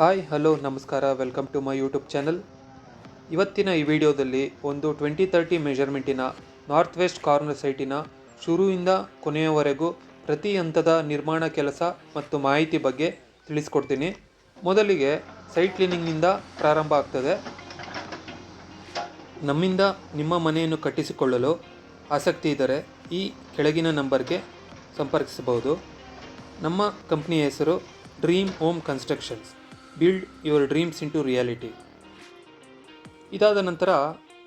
Hi hello ನಮಸ್ಕಾರ welcome to my YouTube channel. ಇವತ್ತಿನ ಈ ವಿಡಿಯೋದಲ್ಲಿ ಒಂದು 2030 ಮೆಜರ್ಮೆಂಟಿನ ನಾರ್ತ್ ವೆಸ್ಟ್ ಕಾರ್ನರ್ ಸೈಟಿನ ಶುರುವಿಂದ ಕೊನೆಯವರೆಗೂ ಪ್ರತಿ ಹಂತದ ನಿರ್ಮಾಣ ಕೆಲಸ ಮತ್ತು ಮಾಹಿತಿ ಬಗ್ಗೆ ತಿಳಿಸ್ಕೊಡ್ತೀನಿ. ಮೊದಲಿಗೆ ಸೈಟ್ ಕ್ಲೀನಿಂಗ್ನಿಂದ ಪ್ರಾರಂಭ ಆಗ್ತದೆ. ನಮ್ಮಿಂದ ನಿಮ್ಮ ಮನೆಯನ್ನು ಕಟ್ಟಿಸಿಕೊಳ್ಳಲು ಆಸಕ್ತಿ ಇದ್ದರೆ ಈ ಕೆಳಗಿನ ನಂಬರ್ಗೆ ಸಂಪರ್ಕಿಸಬಹುದು. ನಮ್ಮ ಕಂಪ್ನಿಯ ಹೆಸರು dream home constructions. Build your dreams into reality. ಇದಾದ ನಂತರ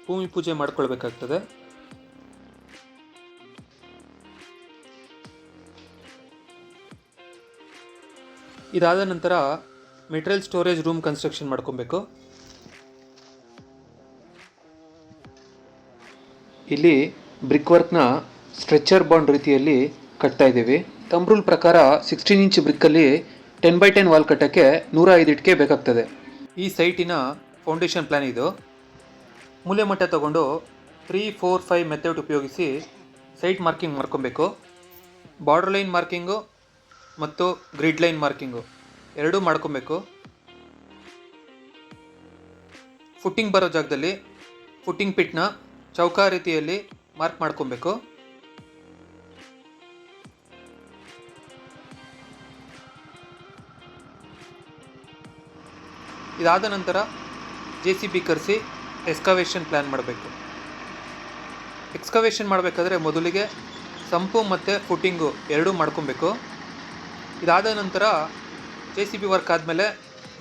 ಭೂಮಿ ಪೂಜೆ ಮಾಡಿಕೊಳ್ಬೇಕಾಗ್ತದೆ. ಇದಾದ ನಂತರ ಮೆಟೀರಿಯಲ್ ಸ್ಟೋರೇಜ್ ರೂಮ್ ಕನ್ಸ್ಟ್ರಕ್ಷನ್ ಮಾಡ್ಕೊಬೇಕು. ಇಲ್ಲಿ ಬ್ರಿಕ್ ವರ್ಕ್ನ ಸ್ಟ್ರೆಚರ್ ಬಾಂಡ್ ರೀತಿಯಲ್ಲಿ ಕಟ್ತಾ ಇದ್ದೀವಿ. ತಮ್ ರೂಲ್ ಪ್ರಕಾರ 16 ಇಂಚ್ ಬ್ರಿಕ್ಕಲ್ಲಿ 10x10 ವಾಲ್ ಕಟ್ಟಕ್ಕೆ 105 ಇಟ್ಕೆ ಬೇಕಾಗ್ತದೆ. ಈ ಸೈಟಿನ ಫೌಂಡೇಶನ್ ಪ್ಲಾನ್ ಇದು. ಮೂಲೆ ಮಟ್ಟ ತಗೊಂಡು 3, 4, 5 ಮೆಥಡ್ ಉಪಯೋಗಿಸಿ ಸೈಟ್ ಮಾರ್ಕಿಂಗ್ ಮಾಡ್ಕೊಬೇಕು. ಬಾರ್ಡರ್ ಲೈನ್ ಮಾರ್ಕಿಂಗು ಮತ್ತು ಗ್ರಿಡ್ ಲೈನ್ ಮಾರ್ಕಿಂಗು ಎರಡೂ ಮಾಡ್ಕೊಬೇಕು. ಫುಟ್ಟಿಂಗ್ ಬರೋ ಜಾಗದಲ್ಲಿ ಫುಟ್ಟಿಂಗ್ ಪಿಟ್ನ ಚೌಕ ರೀತಿಯಲ್ಲಿ ಮಾರ್ಕ್ ಮಾಡ್ಕೊಬೇಕು. ಇದಾದ ನಂತರ JCB ಕರೆಸಿ ಎಕ್ಸ್ಕವೇಷನ್ ಪ್ಲ್ಯಾನ್ ಮಾಡಬೇಕು. ಎಕ್ಸ್ಕವೇಷನ್ ಮಾಡಬೇಕಾದ್ರೆ ಮೊದಲಿಗೆ ಸಂಪು ಮತ್ತು ಫುಟ್ಟಿಂಗು ಎರಡೂ ಮಾಡ್ಕೊಬೇಕು. ಇದಾದ ನಂತರ JCB ವರ್ಕ್ ಆದಮೇಲೆ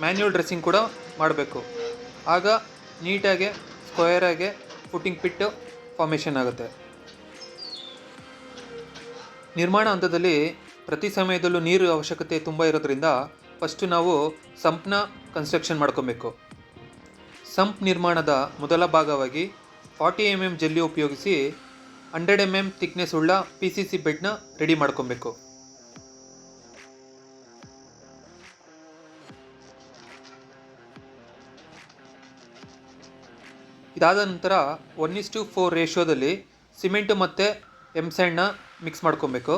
ಮ್ಯಾನ್ಯುವಲ್ ಡ್ರೆಸ್ಸಿಂಗ್ ಕೂಡ ಮಾಡಬೇಕು. ಆಗ ನೀಟಾಗಿ ಸ್ಕ್ವೇರಾಗಿ ಫುಟ್ಟಿಂಗ್ ಪಿಟ್ಟು ಫಾರ್ಮೇಷನ್ ಆಗುತ್ತೆ. ನಿರ್ಮಾಣ ಹಂತದಲ್ಲಿ ಪ್ರತಿ ಸಮಯದಲ್ಲೂ ನೀರು ಅವಶ್ಯಕತೆ ತುಂಬ ಇರೋದ್ರಿಂದ ಫಸ್ಟು ನಾವು ಸಂಪ್ನ ಕನ್ಸ್ಟ್ರಕ್ಷನ್ ಮಾಡ್ಕೊಬೇಕು. ಸಂಪ್ ನಿರ್ಮಾಣದ ಮೊದಲ ಭಾಗವಾಗಿ 40 mm ಜಲ್ಲಿ ಉಪಯೋಗಿಸಿ 100 mm ಥಿಕ್ನೆಸ್ ಉಳ್ಳ PCC ಬೆಡ್ನ ರೆಡಿ ಮಾಡ್ಕೊಬೇಕು. ಇದಾದ ನಂತರ 1:4 ರೇಷಿಯೋದಲ್ಲಿ ಸಿಮೆಂಟು ಮತ್ತು ಎಮ್ಸ್ಯಾಂಡ್ನ ಮಿಕ್ಸ್ ಮಾಡ್ಕೊಬೇಕು.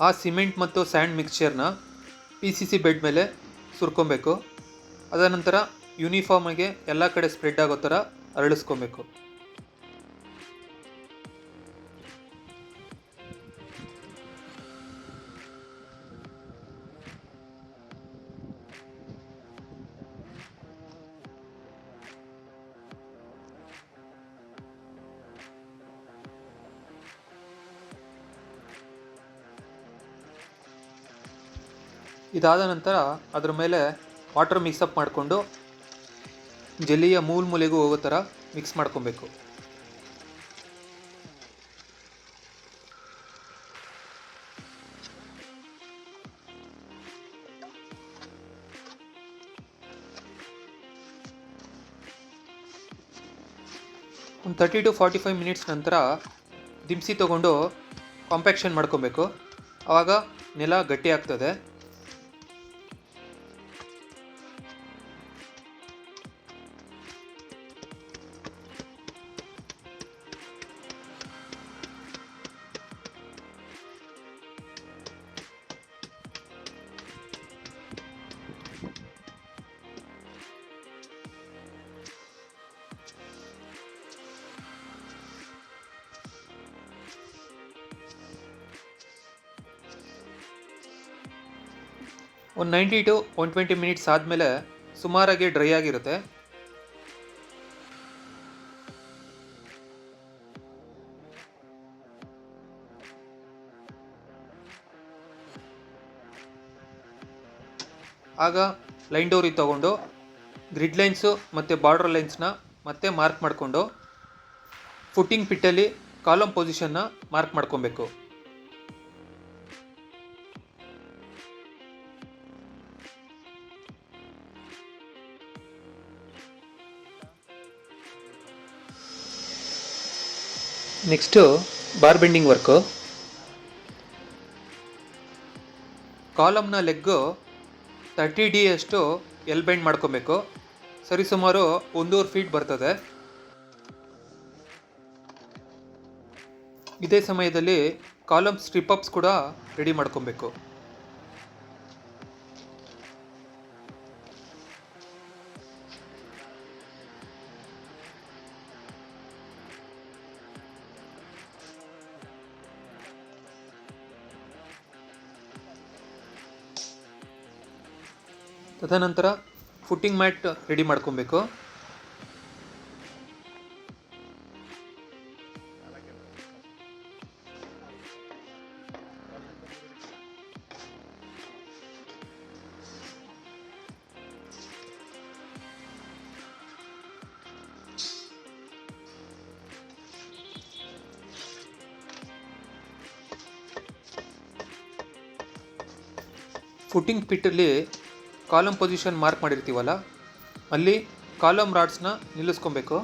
ಆ ಸಿಮೆಂಟ್ ಮತ್ತು ಸ್ಯಾಂಡ್ ಮಿಕ್ಸ್ಚರ್ನ PCC ಬೆಡ್ ಮೇಲೆ ಸುರ್ಕೊಬೇಕು. ಅದ ನಂತರ ಯೂನಿಫಾರ್ಮಾಗೆ ಎಲ್ಲ ಕಡೆ ಸ್ಪ್ರೆಡ್ ಆಗೋ ಥರ ಅರಳಿಸ್ಕೊಬೇಕು. ಇದಾದ ನಂತರ ಅದರ ಮೇಲೆ ವಾಟರ್ ಮಿಕ್ಸಪ್ ಮಾಡಿಕೊಂಡು ಜಲ್ಲಿಯ ಮೂಲೆಗೂ ಹೋಗೋ ಥರ ಮಿಕ್ಸ್ ಮಾಡ್ಕೊಬೇಕು. ಒಂದು 30 to 45 ಮಿನಿಟ್ಸ್ ನಂತರ ದಿಮ್ಸಿ ತೊಗೊಂಡು ಕಾಂಪ್ಯಾಕ್ಷನ್ ಮಾಡ್ಕೊಬೇಕು. ಆವಾಗ ನೆಲ ಗಟ್ಟಿ ಆಗ್ತದೆ. ಒಂದು 90 to 120 ಮಿನಿಟ್ಸ್ ಆದಮೇಲೆ ಸುಮಾರಾಗಿ ಡ್ರೈ ಆಗಿರುತ್ತೆ. ಆಗ ಲೈನ್ ಡೋರಿ ತೊಗೊಂಡು ಗ್ರಿಡ್ ಲೈನ್ಸು ಮತ್ತು ಬಾರ್ಡರ್ ಲೈನ್ಸ್ನ ಮತ್ತೆ ಮಾರ್ಕ್ ಮಾಡಿಕೊಂಡು ಫುಟ್ಟಿಂಗ್ ಪಿಟ್ಟಲ್ಲಿ ಕಾಲಮ್ ಪೊಸಿಷನ್ನ ಮಾರ್ಕ್ ಮಾಡ್ಕೊಬೇಕು. Next bar bending work. ಕಾಲಮ್ನ ಲೆಗ್ಗು 30D ಅಷ್ಟು ಎಲ್ ಬೆಂಡ್ ಮಾಡ್ಕೊಬೇಕು. ಸರಿಸುಮಾರು 1.5 ಫೀಟ್ ಬರ್ತದೆ. ಇದೇ ಸಮಯದಲ್ಲಿ ಕಾಲಮ್ ಸ್ಟ್ರಿಪ್ ಅಪ್ಸ್ ಕೂಡ ರೆಡಿ ಮಾಡ್ಕೊಬೇಕು. ತದನಂತರ ಫುಟ್ಟಿಂಗ್ ಮ್ಯಾಟ್ ರೆಡಿ ಮಾಡ್ಕೊಬೇಕು. ಫುಟ್ಟಿಂಗ್ ಪಿಟ್ಟಲ್ಲಿ ಕಾಲಮ್ ಪೊಸಿಷನ್ ಮಾರ್ಕ್ ಮಾಡಿರ್ತೀವಲ್ಲ, ಅಲ್ಲಿ ಕಾಲಮ್ ರಾಡ್ಸ್ನ ನಿಲ್ಲಿಸ್ಕೊಬೇಕು.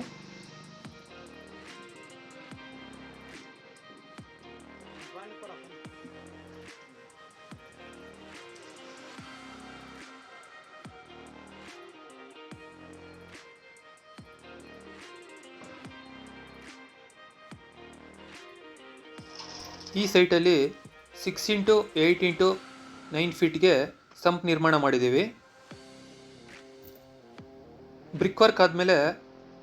ಈ ಸೈಟಲ್ಲಿ 6x8x9 ಫೀಟ್ಗೆ ಸಂಪ್ ನಿರ್ಮಾಣ ಮಾಡಿದ್ದೀವಿ. ಬ್ರಿಕ್ ವರ್ಕ್ ಆದಮೇಲೆ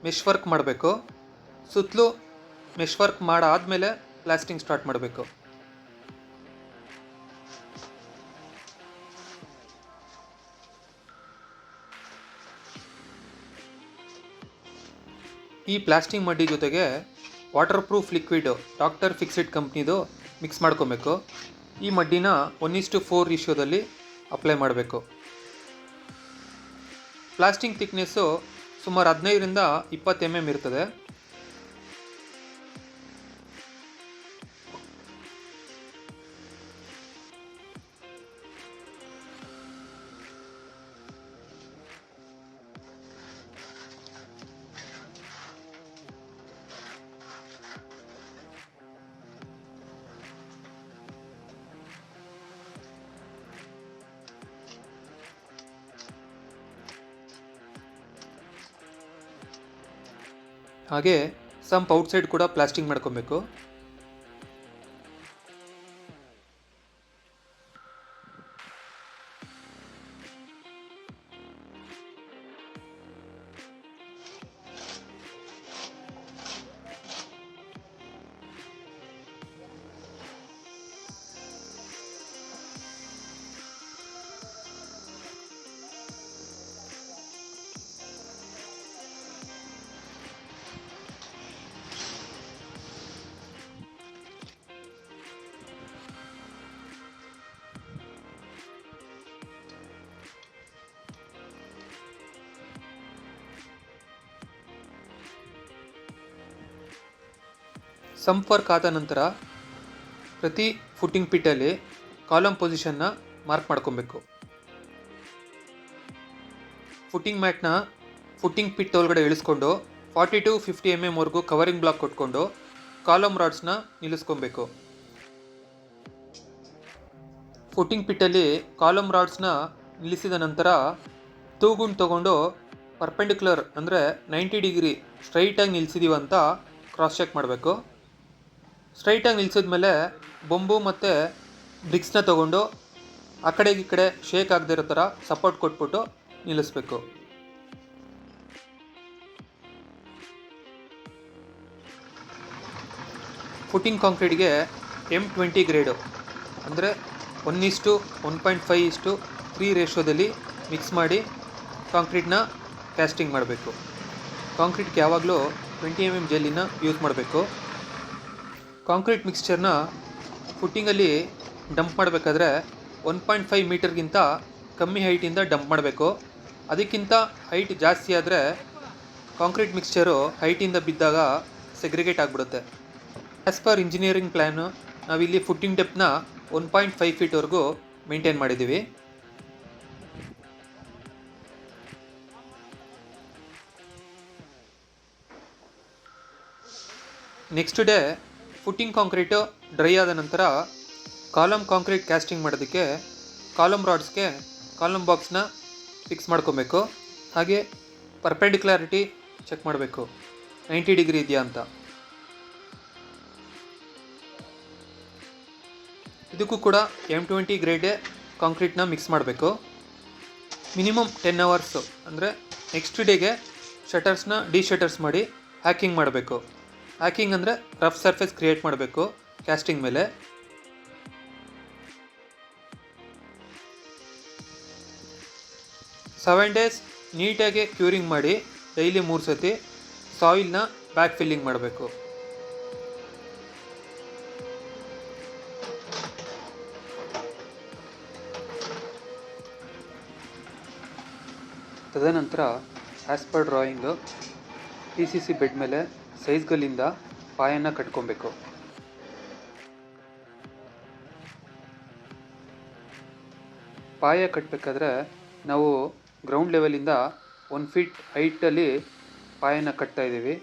ಮೆಶ್ ವರ್ಕ್ ಮಾಡಬೇಕು. ಸುತ್ತಲೂ ಮೆಶ್ ವರ್ಕ್ ಮಾಡಾದಮೇಲೆ ಪ್ಲಾಸ್ಟಿಂಗ್ ಸ್ಟಾರ್ಟ್ ಮಾಡಬೇಕು. ಈ ಪ್ಲಾಸ್ಟಿಂಗ್ ಮಡ್ಡಿ ಜೊತೆಗೆ ವಾಟರ್ ಪ್ರೂಫ್ ಲಿಕ್ವಿಡ್ ಡಾಕ್ಟರ್ ಫಿಕ್ಸಿಡ್ ಕಂಪ್ನಿದು ಮಿಕ್ಸ್ ಮಾಡ್ಕೊಬೇಕು. ಈ ಮಡ್ಡಿನ 1:4 ರೇಷಿಯೋದಲ್ಲಿ ಅಪ್ಲೈ ಮಾಡಬೇಕು. ಪ್ಲಾಸ್ಟಿಂಗ್ ಥಿಕ್ನೆಸ್ಸು ಸುಮಾರು 15ರಿಂದ 20 mm ಇರ್ತದೆ. ಹಾಗೆ ಸಂಪ್ ಔಟ್ಸೈಡ್ ಕೂಡ ಪ್ಲಾಸ್ಟಿಂಗ್ ಮಾಡ್ಕೊಬೇಕು. ಸಂಪ್ ವರ್ಕ್ ಆದ ನಂತರ ಪ್ರತಿ ಫುಟ್ಟಿಂಗ್ ಪಿಟ್ಟಲ್ಲಿ ಕಾಲಮ್ ಪೊಸಿಷನ್ನ ಮಾರ್ಕ್ ಮಾಡ್ಕೊಬೇಕು. ಫುಟ್ಟಿಂಗ್ ಮ್ಯಾಟ್ನ ಫುಟ್ಟಿಂಗ್ ಪಿಟ್ ಒಳಗಡೆ ಇಳಿಸ್ಕೊಂಡು 40 to 50 mm ವರೆಗೂ ಕವರಿಂಗ್ ಬ್ಲಾಕ್ ಕೊಟ್ಕೊಂಡು ಕಾಲಮ್ ರಾಡ್ಸ್ನ ನಿಲ್ಲಿಸ್ಕೊಬೇಕು. ಫುಟ್ಟಿಂಗ್ ಪಿಟ್ಟಲ್ಲಿ ಕಾಲಮ್ ರಾಡ್ಸ್ನ ನಿಲ್ಲಿಸಿದ ನಂತರ ತೂಗುಂಡು ತಗೊಂಡು ಪರ್ಪೆಂಡಿಕ್ಯುಲರ್ ಅಂದರೆ 90 ಡಿಗ್ರಿ ಸ್ಟ್ರೈಟಾಗಿ ನಿಲ್ಲಿಸಿದೀವಂತ ಕ್ರಾಸ್ ಚೆಕ್ ಮಾಡಬೇಕು. ಸ್ಟ್ರೈಟಾಗಿ ನಿಲ್ಲಿಸಿದ್ಮೇಲೆ ಬೊಂಬು ಮತ್ತು ಬ್ರಿಕ್ಸ್ನ ತೊಗೊಂಡು ಆ ಕಡೆಗೆ ಈ ಕಡೆ ಶೇಕ್ ಆಗದೆ ಇರೋ ಥರ ಸಪೋರ್ಟ್ ಕೊಟ್ಬಿಟ್ಟು ನಿಲ್ಲಿಸ್ಬೇಕು. ಫುಟ್ಟಿಂಗ್ ಕಾಂಕ್ರೀಟ್ಗೆ M20 ಗ್ರೇಡು ಅಂದರೆ 1:1.5:3 ರೇಷಿಯೋದಲ್ಲಿ ಮಿಕ್ಸ್ ಮಾಡಿ ಕಾಂಕ್ರೀಟ್ನ ಕ್ಯಾಸ್ಟಿಂಗ್ ಮಾಡಬೇಕು. ಕಾಂಕ್ರೀಟ್ಗೆ ಯಾವಾಗಲೂ 20 mm ಜೆಲ್ಲಿನ ಯೂಸ್ ಮಾಡಬೇಕು. ಕಾಂಕ್ರೀಟ್ ಮಿಕ್ಸ್ಚರ್ನ ಫುಟ್ಟಿಂಗಲ್ಲಿ ಡಂಪ್ ಮಾಡಬೇಕಾದ್ರೆ 1.5 ಮೀಟರ್ಗಿಂತ ಕಮ್ಮಿ ಹೈಟಿಂದ ಡಂಪ್ ಮಾಡಬೇಕು. ಅದಕ್ಕಿಂತ ಹೈಟ್ ಜಾಸ್ತಿ ಆದರೆ ಕಾಂಕ್ರೀಟ್ ಮಿಕ್ಸ್ಚರು ಹೈಟಿಂದ ಬಿದ್ದಾಗ ಸೆಗ್ರಿಗೇಟ್ ಆಗಿಬಿಡುತ್ತೆ. ಆ್ಯಸ್ ಪರ್ ಇಂಜಿನಿಯರಿಂಗ್ ಪ್ಲ್ಯಾನು ನಾವಿಲ್ಲಿ ಫುಟ್ಟಿಂಗ್ ಡೆಪ್ನ 1.5 ಫೀಟ್ವರೆಗೂ ಮೇಂಟೈನ್ ಮಾಡಿದ್ದೀವಿ. Next day footing concrete dry ಆದ ನಂತರ ಕಾಲಮ್ ಕಾಂಕ್ರೀಟ್ ಕ್ಯಾಸ್ಟಿಂಗ್ ಮಾಡೋದಕ್ಕೆ ಕಾಲಮ್ ರಾಡ್ಸ್ಗೆ ಕಾಲಮ್ ಬಾಕ್ಸ್ನ ಫಿಕ್ಸ್ ಮಾಡ್ಕೊಬೇಕು. ಹಾಗೆ ಪರ್ಪೆಂಡಿಕ್ಯುಲಾರಿಟಿ ಚೆಕ್ ಮಾಡಬೇಕು, 90 ಡಿಗ್ರಿ ಇದೆಯಾ ಅಂತ. ಇದಕ್ಕೂ ಕೂಡ M20 ಗ್ರೇಡ್ ಕಾಂಕ್ರೀಟ್ನ ಮಿಕ್ಸ್ ಮಾಡಬೇಕು. ಮಿನಿಮಮ್ 10 ಅವರ್ಸು ಅಂದರೆ ನೆಕ್ಸ್ಟ್ ಡೇಗೆ ಶಟರ್ಸ್ನ ಡಿಶಟರ್ಸ್ ಮಾಡಿ ಹ್ಯಾಕಿಂಗ್ ಮಾಡಬೇಕು. ಹ್ಯಾಕಿಂಗ್ ಅಂದರೆ ರಫ್ ಸರ್ಫೇಸ್ ಕ್ರಿಯೇಟ್ ಮಾಡಬೇಕು ಕ್ಯಾಸ್ಟಿಂಗ್ ಮೇಲೆ. 7 ಡೇಸ್ ನೀಟಾಗಿ ಕ್ಯೂರಿಂಗ್ ಮಾಡಿ ಡೈಲಿ 3 ಸತಿ ಸಾಯಿಲ್ನ ಬ್ಯಾಕ್ ಫಿಲ್ಲಿಂಗ್ ಮಾಡಬೇಕು. ತದನಂತರ as per drawing PCC bed ಮೇಲೆ ಸೈಜ್ಗಳಿಂದ ಪಾಯನ್ನ ಕಟ್ಕೊಬೇಕು. ಪಾಯ ಕಟ್ಟಬೇಕಾದ್ರೆ ನಾವು ಗ್ರೌಂಡ್ ಲೆವೆಲಿಂದ 1 ಫೀಟ್ ಹೈಟಲ್ಲಿ ಪಾಯನ್ನ ಕಟ್ತಾ ಇದ್ದೀವಿ.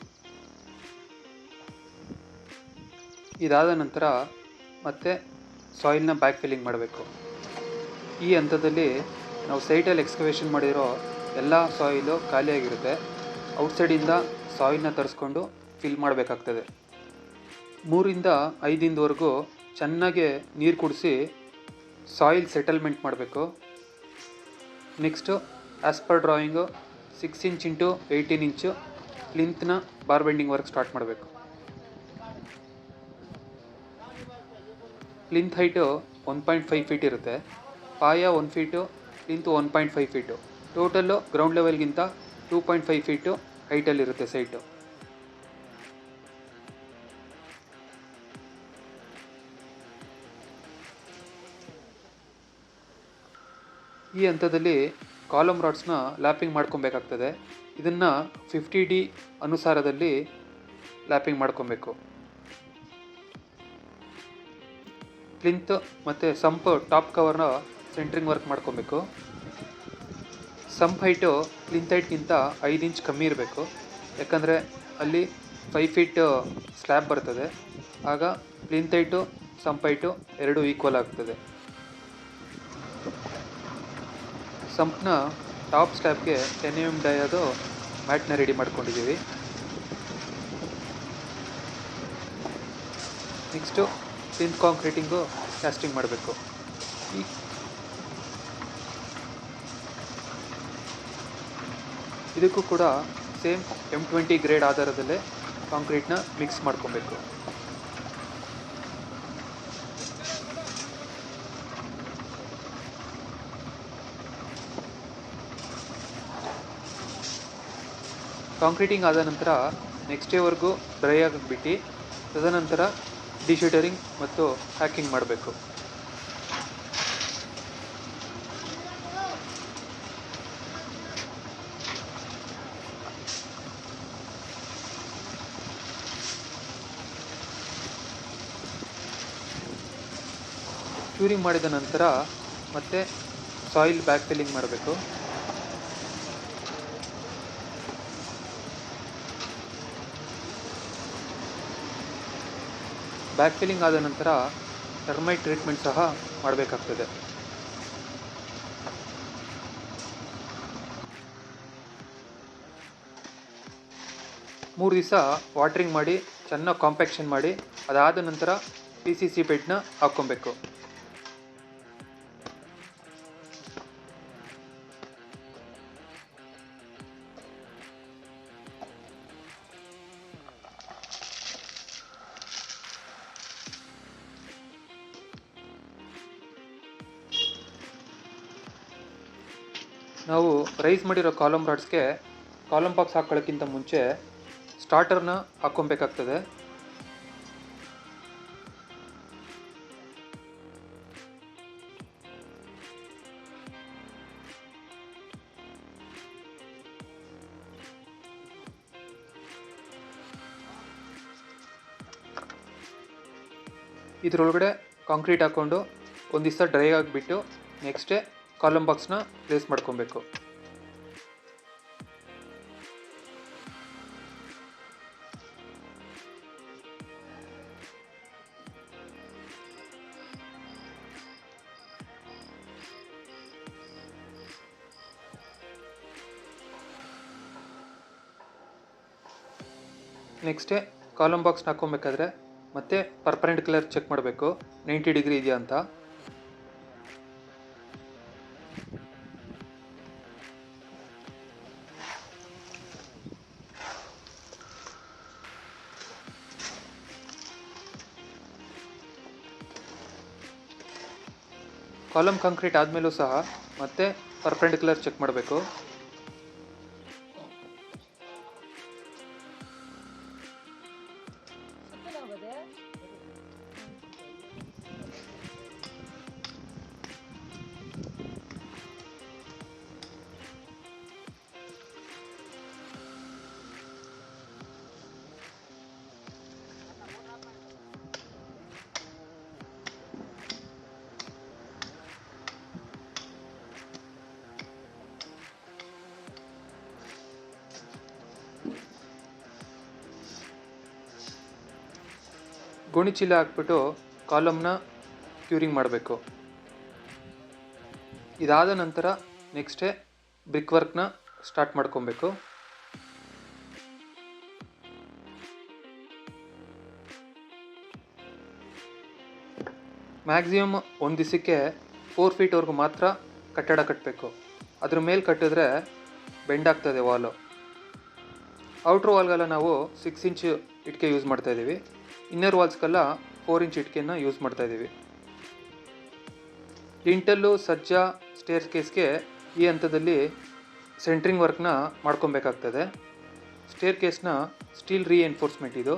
ಇದಾದ ನಂತರ ಮತ್ತೆ ಸಾಯಿಲ್ನ ಬ್ಯಾಕ್ ಫಿಲ್ಲಿಂಗ್ ಮಾಡಬೇಕು. ಈ ಹಂತದಲ್ಲಿ ನಾವು ಸೈಟಲ್ಲಿ ಎಕ್ಸ್ಕವೇಷನ್ ಮಾಡಿರೋ ಎಲ್ಲ ಸಾಯಿಲು ಖಾಲಿಯಾಗಿರುತ್ತೆ. ಔಟ್ಸೈಡಿಂದ ಸಾಯಿಲ್ನ ತರಿಸ್ಕೊಂಡು ಫಿಲ್ ಮಾಡಬೇಕಾಗ್ತದೆ. 3ರಿಂದ 5 ದಿನದವರೆಗೂ ಚೆನ್ನಾಗಿ ನೀರು ಕುಡಿಸಿ ಸಾಯಿಲ್ ಸೆಟಲ್ಮೆಂಟ್ ಮಾಡಬೇಕು. Next as per drawing 6 inch into 18 inch ಪ್ಲಿಂತ್ನ ಬಾರ್ ಬೆಂಡಿಂಗ್ ವರ್ಕ್ ಸ್ಟಾರ್ಟ್ ಮಾಡಬೇಕು. ಪ್ಲಿಂತ್ ಹೈಟು 1.5 ಫೀಟ್ ಇರುತ್ತೆ. ಪಾಯ 1 feet, plinth 1.5 feet. Total ground ಲೆವೆಲ್ಗಿಂತ 2.5 ಫೀಟು ಹೈಟಲ್ಲಿರುತ್ತೆ ಸೈಟು. ಈ ಹಂತದಲ್ಲಿ ಕಾಲಮ್ ರಾಡ್ಸ್ನ ಲ್ಯಾಪಿಂಗ್ ಮಾಡ್ಕೊಬೇಕಾಗ್ತದೆ. ಇದನ್ನು 50D ಅನುಸಾರದಲ್ಲಿ ಲ್ಯಾಪಿಂಗ್ ಮಾಡ್ಕೊಬೇಕು. ಪ್ಲಿಂತ್ ಮತ್ತು ಸಂಪ್ ಟಾಪ್ ಕವರ್ನ ಸೆಂಟ್ರಿಂಗ್ ವರ್ಕ್ ಮಾಡ್ಕೊಬೇಕು. ಸಂಪ್ ಹೈಟು ಪ್ಲಿಂತ್ ಹೈಟ್ಗಿಂತ 5 ಇಂಚ್ ಕಮ್ಮಿ ಇರಬೇಕು. ಯಾಕಂದರೆ ಅಲ್ಲಿ 5 ಫೀಟ್ ಸ್ಲ್ಯಾಬ್ ಬರ್ತದೆ. ಆಗ ಪ್ಲಿಂತ್ ಹೈಟು ಸಂಪ್ ಹೈಟು ಎರಡೂ ಈಕ್ವಲ್ ಆಗ್ತದೆ. ಸಂಪ್ನ ಟಾಪ್ ಸ್ಲ್ಯಾಬ್ಗೆ 10 mm ಡಯಾದು ಮ್ಯಾಟ್ನ ರೆಡಿ ಮಾಡ್ಕೊಂಡಿದ್ದೀವಿ. ನೆಕ್ಸ್ಟು ಪ್ಲಿಂತ್ ಕಾಂಕ್ರೀಟಿಂಗು ಕ್ಯಾಸ್ಟಿಂಗ್ ಮಾಡಬೇಕು. ಇದಕ್ಕೂ ಕೂಡ ಸೇಮ್ M20 ಗ್ರೇಡ್ ಆಧಾರದಲ್ಲೇ ಕಾಂಕ್ರೀಟ್ನ ಮಿಕ್ಸ್ ಮಾಡ್ಕೊಬೇಕು. ಕಾಂಕ್ರೀಟಿಂಗ್ ಆದ ನಂತರ ನೆಕ್ಸ್ಟ್ ಡೇವರೆಗೂ ಡ್ರೈ ಆಗಿಬಿಟ್ಟು ತದನಂತರ ಡಿಶಟರಿಂಗ್ ಮತ್ತು ಹ್ಯಾಕಿಂಗ್ ಮಾಡಬೇಕು. ಕ್ಯೂರಿಂಗ್ ಮಾಡಿದ ನಂತರ ಮತ್ತೆ ಸಾಯಿಲ್ ಬ್ಯಾಕ್ ಫಿಲ್ಲಿಂಗ್ ಮಾಡಬೇಕು. ಬ್ಯಾಕ್ ಫಿಲ್ಲಿಂಗ್ ಆದ ನಂತರ ಟರ್ಮೈಟ್ ಟ್ರೀಟ್ಮೆಂಟ್ ಸಹ ಮಾಡಬೇಕಾಗ್ತದೆ. ಮೂರು ದಿವಸ ವಾಟ್ರಿಂಗ್ ಮಾಡಿ ಚೆನ್ನಾಗಿ ಕಾಂಪ್ಯಾಕ್ಷನ್ ಮಾಡಿ ಅದಾದ ನಂತರ PCC ಬೆಡ್ನ ಹಾಕ್ಕೊಬೇಕು. ನಾವು ರೈಸ್ ಮಾಡಿರೋ ಕಾಲಮ್ ರಾಡ್ಸ್ಗೆ ಕಾಲಮ್ ಬಾಕ್ಸ್ ಹಾಕೊಳ್ಳೋಕ್ಕಿಂತ ಮುಂಚೆ ಸ್ಟಾರ್ಟರ್ನ ಹಾಕ್ಕೊಬೇಕಾಗ್ತದೆ. ಇದರೊಳಗಡೆ ಕಾಂಕ್ರೀಟ್ ಹಾಕ್ಕೊಂಡು ಒಂದು ದಿವಸ ಡ್ರೈ ಆಗಿಬಿಟ್ಟು ನೆಕ್ಸ್ಟ್ ಡೇ ಕಾಲಮ್ ಬಾಕ್ಸ್ನ ಪ್ಲೇಸ್ ಮಾಡ್ಕೊಬೇಕು. ನೆಕ್ಸ್ಟ್ ಡೇ ಕಾಲಮ್ ಬಾಕ್ಸ್ನ ಹಾಕ್ಕೊಬೇಕಾದ್ರೆ ಮತ್ತು ಪರ್ಪೆಂಡಿಕ್ಯುಲರ್ ಚೆಕ್ ಮಾಡಬೇಕು 90 ಡಿಗ್ರಿ ಇದೆಯಾ ಅಂತ. ಕಾಲಮ್ ಕಾಂಕ್ರೀಟ್ ಆದಮೇಲೂ ಸಹ ಮತ್ತೆ ಪರ್ಪೆಂಡಿಕ್ಯುಲರ್ ಚೆಕ್ ಮಾಡಬೇಕು. ಗೋಣಿ ಚೀಲ ಹಾಕ್ಬಿಟ್ಟು ಕಾಲಮ್ನ ಕ್ಯೂರಿಂಗ್ ಮಾಡಬೇಕು. ಇದಾದ ನಂತರ ನೆಕ್ಸ್ಟೇ ಬ್ರಿಕ್ ವರ್ಕ್ನ ಸ್ಟಾರ್ಟ್ ಮಾಡ್ಕೊಬೇಕು. ಮ್ಯಾಕ್ಸಿಮಮ್ ಒಂದು ದಿವಸಕ್ಕೆ 4 ಫೀಟ್ವರೆಗೂ ಮಾತ್ರ ಕಟ್ಟಡ ಕಟ್ಟಬೇಕು. ಅದ್ರ ಮೇಲೆ ಕಟ್ಟಿದ್ರೆ ಬೆಂಡ್ ಆಗ್ತದೆ ವಾಲು. ಔಟ್ರ್ ವಾಲ್ಗೆಲ್ಲ ನಾವು 6 ಇಂಚ್ ಇಟ್ಕೆ ಯೂಸ್ ಮಾಡ್ತಾಯಿದ್ದೀವಿ. ಇನ್ನರ್ ವಾಲ್ಸ್ಗೆಲ್ಲ 4 ಇಂಚ್ ಇಟ್ಕೆನ ಯೂಸ್ ಮಾಡ್ತಾಯಿದ್ದೀವಿ. ಲಿಂಟಲ್ಲು, ಸಜ್ಜಾ, ಸ್ಟೇರ್ ಕೇಸ್ಗೆ ಈ ಹಂತದಲ್ಲಿ ಸೆಂಟ್ರಿಂಗ್ ವರ್ಕ್ನ ಮಾಡ್ಕೊಬೇಕಾಗ್ತದೆ. ಸ್ಟೇರ್ ಕೇಸ್ನ ಸ್ಟೀಲ್ ರೀಎನ್ಫೋರ್ಸ್ಮೆಂಟ್ ಇದು.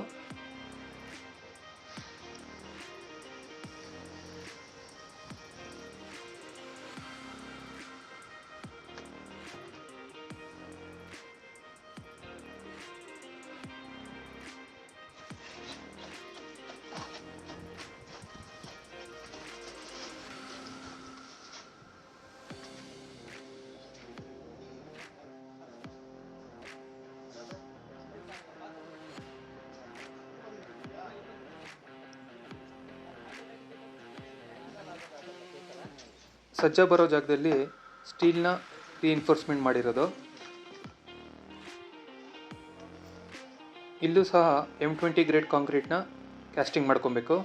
ಸಜ್ಜಾ ಬರೋ ಜಾಗದಲ್ಲಿ ಸ್ಟೀಲ್ನ ರೀಎನ್ಫೋರ್ಸ್ಮೆಂಟ್ ಮಾಡಿರೋದು. ಇಲ್ಲೂ ಸಹ M20 ಗ್ರೇಡ್ ಕಾಂಕ್ರೀಟ್ನ ಕ್ಯಾಸ್ಟಿಂಗ್ ಮಾಡ್ಕೊಬೇಕು.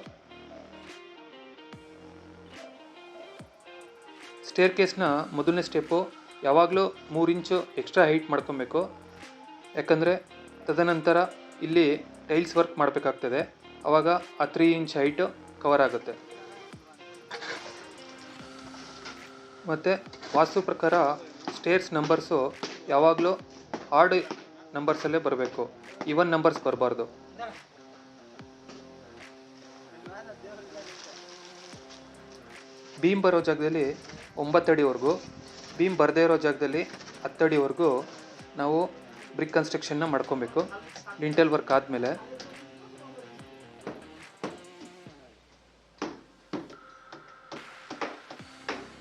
ಸ್ಟೇರ್ ಕೇಸ್ನ ಮೊದಲನೇ ಸ್ಟೆಪ್ಪು ಯಾವಾಗಲೂ 3 ಇಂಚು ಎಕ್ಸ್ಟ್ರಾ ಹೈಟ್ ಮಾಡ್ಕೊಬೇಕು. ಯಾಕಂದರೆ ತದನಂತರ ಇಲ್ಲಿ ಟೈಲ್ಸ್ ವರ್ಕ್ ಮಾಡಬೇಕಾಗ್ತದೆ. ಆವಾಗ ಆ 3 ಇಂಚ್ ಹೈಟು ಕವರ್ ಆಗುತ್ತೆ. ಮತ್ತು ವಾಸ್ತು ಪ್ರಕಾರ ಸ್ಟೇರ್ಸ್ ನಂಬರ್ಸು ಯಾವಾಗಲೂ ಆಡ್ ನಂಬರ್ಸಲ್ಲೇ ಬರಬೇಕು, ಈವನ್ ನಂಬರ್ಸ್ ಬರಬಾರ್ದು. ಬೀಮ್ ಬರೋ ಜಾಗದಲ್ಲಿ 9 ಅಡಿವರೆಗೂ, ಬೀಮ್ ಬರದೇ ಇರೋ ಜಾಗದಲ್ಲಿ 10 ಅಡಿವರೆಗೂ ನಾವು ಬ್ರಿಕ್ ಕನ್ಸ್ಟ್ರಕ್ಷನ್ನ ಮಾಡ್ಕೊಬೇಕು ಲಿಂಟಲ್ ವರ್ಕ್ ಆದಮೇಲೆ.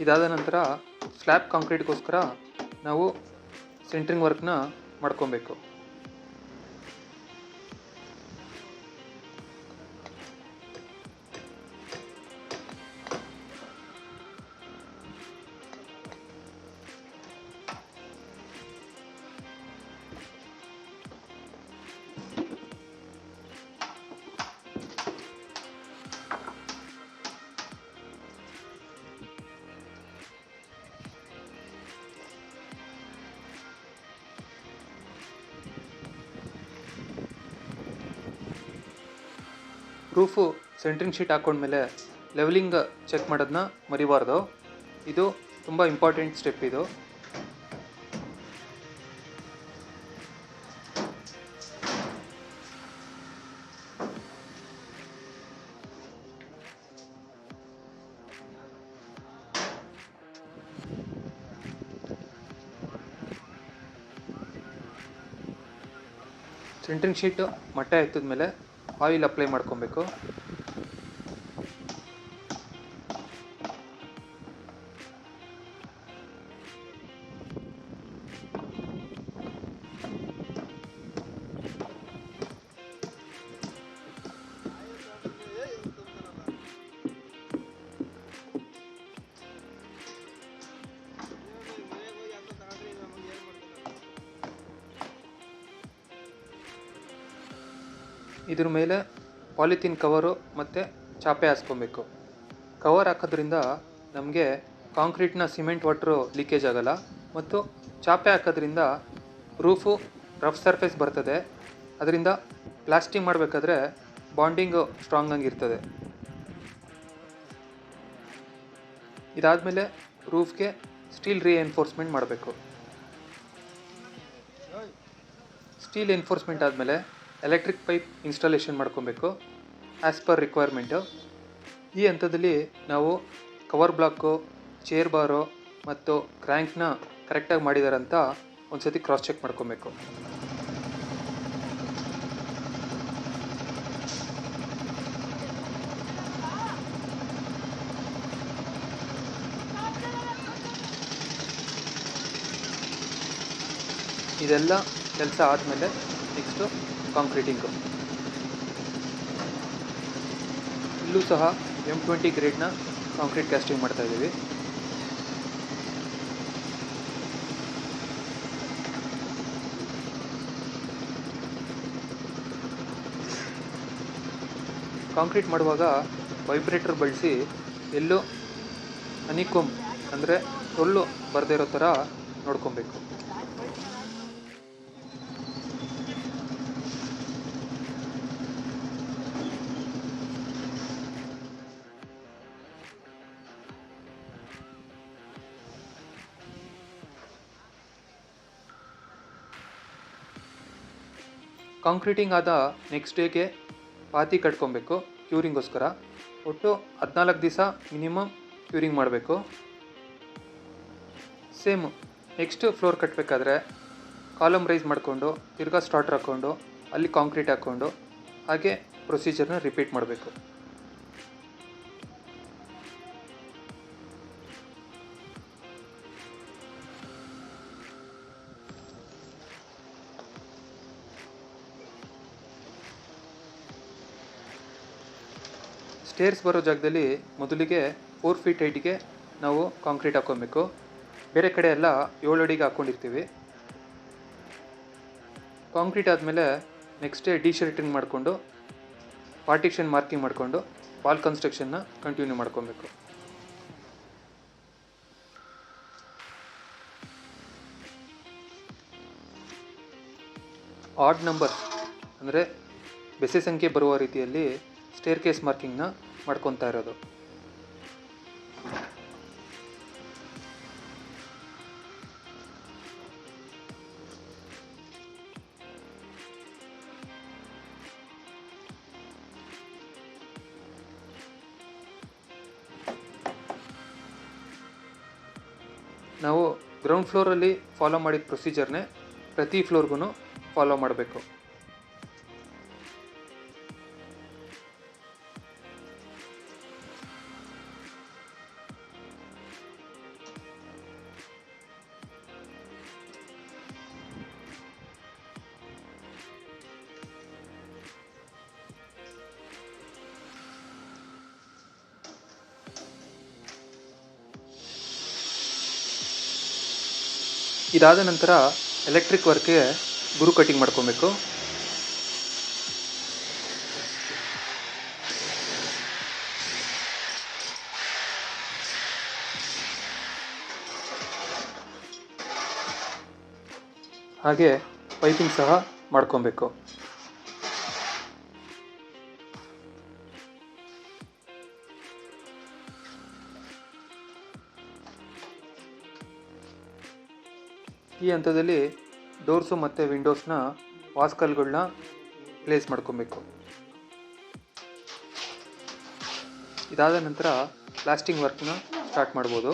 ಇದಾದ ನಂತರ ಸ್ಲ್ಯಾಬ್ ಕಾಂಕ್ರೀಟ್ಗೋಸ್ಕರ ನಾವು ಸೆಂಟ್ರಿಂಗ್ ವರ್ಕ್ನ ಮಾಡ್ಕೊಬೇಕು. ರೂಫು ಸೆಂಟ್ರಿಂಗ್ ಶೀಟ್ ಹಾಕೊಂಡ್ಮೇಲೆ ಲೆವೆಲಿಂಗ್ ಚೆಕ್ ಮಾಡೋದನ್ನ ಮರಿಬಾರ್ದು. ಇದು ತುಂಬ ಇಂಪಾರ್ಟೆಂಟ್ ಸ್ಟೆಪ್ ಇದು. ಸೆಂಟ್ರಿಂಗ್ ಶೀಟು ಮಟ್ಟ ಎತ್ತಿದ್ಮೇಲೆ ಆಯಿಲ್ ಅಪ್ಲೈ ಮಾಡ್ಕೊಬೇಕು. ಇದ್ರ ಮೇಲೆ ಪಾಲಿಥೀನ್ ಕವರು ಮತ್ತು ಚಾಪೆ ಹಾಸ್ಕೊಬೇಕು. ಕವರ್ ಹಾಕೋದ್ರಿಂದ ನಮಗೆ ಕಾಂಕ್ರೀಟ್ನ ಸಿಮೆಂಟ್ ವಾಟ್ರು ಲೀಕೇಜ್ ಆಗೋಲ್ಲ, ಮತ್ತು ಚಾಪೆ ಹಾಕೋದ್ರಿಂದ ರೂಫು ರಫ್ ಸರ್ಫೇಸ್ ಬರ್ತದೆ. ಅದರಿಂದ ಪ್ಲಾಸ್ಟಿಂಗ್ ಮಾಡಬೇಕಾದ್ರೆ ಬಾಂಡಿಂಗು ಸ್ಟ್ರಾಂಗ್ ಆಗಿರ್ತದೆ. ಇದಾದಮೇಲೆ ರೂಫ್ಗೆ ಸ್ಟೀಲ್ ರೀಎನ್ಫೋರ್ಸ್ಮೆಂಟ್ ಮಾಡಬೇಕು. ಸ್ಟೀಲ್ ಎನ್ಫೋರ್ಸ್ಮೆಂಟ್ ಆದಮೇಲೆ ಎಲೆಕ್ಟ್ರಿಕ್ ಪೈಪ್ ಇನ್ಸ್ಟಾಲೇಷನ್ ಮಾಡ್ಕೊಬೇಕು ಆ್ಯಸ್ ಪರ್ ರಿಕ್ವೈರ್ಮೆಂಟು. ಈ ಹಂತದಲ್ಲಿ ನಾವು ಕವರ್ ಬ್ಲಾಕು, ಚೇರ್ ಬಾರು ಮತ್ತು ಕ್ರ್ಯಾಂಕ್ನ ಕರೆಕ್ಟಾಗಿ ಮಾಡಿದಾರಂತ ಒಂದು ಸತಿ ಕ್ರಾಸ್ ಚೆಕ್ ಮಾಡ್ಕೊಬೇಕು. ಇದೆಲ್ಲ ಕೆಲಸ ಆದಮೇಲೆ ನೆಕ್ಸ್ಟು ಕಾಂಕ್ರೀಟಿಂಗು. ಇಲ್ಲೂ ಸಹ M20 ಗ್ರೇಡ್ನ ಕಾಂಕ್ರೀಟ್ ಕ್ಯಾಸ್ಟಿಂಗ್ ಮಾಡ್ತಾಯಿದ್ದೀವಿ. ಕಾಂಕ್ರೀಟ್ ಮಾಡುವಾಗ ವೈಬ್ರೇಟರ್ ಬಳಸಿ ಎಲ್ಲೂ ಹನಿಕೋಮ್ ಅಂದರೆ ಟೊಳ್ಳು ಬರದೇ ಇರೋ ಥರ ನೋಡ್ಕೊಬೇಕು. ಕಾಂಕ್ರೀಟಿಂಗ್ ಆದ ನೆಕ್ಸ್ಟ್ ಡೇಗೆ ಪಾತಿ ಕಟ್ಕೊಬೇಕು ಕ್ಯೂರಿಂಗೋಸ್ಕರ. ಒಟ್ಟು 14 ದಿವಸ ಮಿನಿಮಮ್ ಕ್ಯೂರಿಂಗ್ ಮಾಡಬೇಕು. ಸೇಮ್ ನೆಕ್ಸ್ಟ್ ಫ್ಲೋರ್ ಕಟ್ಟಬೇಕಾದ್ರೆ ಕಾಲಮ್ ರೈಸ್ ಮಾಡಿಕೊಂಡು ತಿರ್ಗಾ ಸ್ಟಾರ್ಟರ್ ಹಾಕ್ಕೊಂಡು ಅಲ್ಲಿ ಕಾಂಕ್ರೀಟ್ ಹಾಕ್ಕೊಂಡು ಹಾಗೆ ಪ್ರೊಸೀಜರ್ನ ರಿಪೀಟ್ ಮಾಡಬೇಕು. ಸ್ಟೇರ್ಸ್ ಬರೋ ಜಾಗದಲ್ಲಿ ಮೊದಲಿಗೆ 4 ಫೀಟ್ ಹೈಟಿಗೆ ನಾವು ಕಾಂಕ್ರೀಟ್ ಹಾಕ್ಕೊಬೇಕು. ಬೇರೆ ಕಡೆ ಎಲ್ಲ 7 ಅಡಿಗೆ ಹಾಕ್ಕೊಂಡಿರ್ತೀವಿ. ಕಾಂಕ್ರೀಟ್ ಆದಮೇಲೆ ನೆಕ್ಸ್ಟ್ ಡೇ ಡಿಶೆಲ್ಟರಿಂಗ್ ಮಾಡಿಕೊಂಡು ಪಾರ್ಟಿಷನ್ ಮಾರ್ಕಿಂಗ್ ಮಾಡಿಕೊಂಡು ವಾಲ್ ಕನ್ಸ್ಟ್ರಕ್ಷನ್ನ ಕಂಟಿನ್ಯೂ ಮಾಡ್ಕೊಬೇಕು. ಆಡ್ ನಂಬರ್ ಅಂದರೆ ಬೆಸೆ ಸಂಖ್ಯೆ ಬರುವ ರೀತಿಯಲ್ಲಿ ಸ್ಟೇರ್ ಕೇಸ್ ಮಾರ್ಕಿಂಗ್ನ ಮಾಡ್ಕೊತಾ ಇರೋದು. ನಾವು ಗ್ರೌಂಡ್ ಫ್ಲೋರಲ್ಲಿ ಫಾಲೋ ಮಾಡಿದ ಪ್ರೊಸೀಜರ್ನೇ ಪ್ರತಿ ಫ್ಲೋರ್ಗೂ ಫಾಲೋ ಮಾಡಬೇಕು. ಇದಾದ ನಂತರ ಎಲೆಕ್ಟ್ರಿಕ್ ವರ್ಕ್ಗೆ ಗುರು ಕಟಿಂಗ್ ಮಾಡ್ಕೊಬೇಕು. ಹಾಗೆ ಪೈಪಿಂಗ್ ಸಹ ಮಾಡ್ಕೊಬೇಕು. ಈ ಹಂತದಲ್ಲಿ ಡೋರ್ಸು ಮತ್ತು ವಿಂಡೋಸ್ನ ವಾಸ್ಕಲ್ಗಳನ್ನ ಪ್ಲೇಸ್ ಮಾಡ್ಕೊಬೇಕು. ಇದಾದ ನಂತರ ಪ್ಲಾಸ್ಟಿಂಗ್ ವರ್ಕ್ನ ಸ್ಟಾರ್ಟ್ ಮಾಡ್ಬೋದು.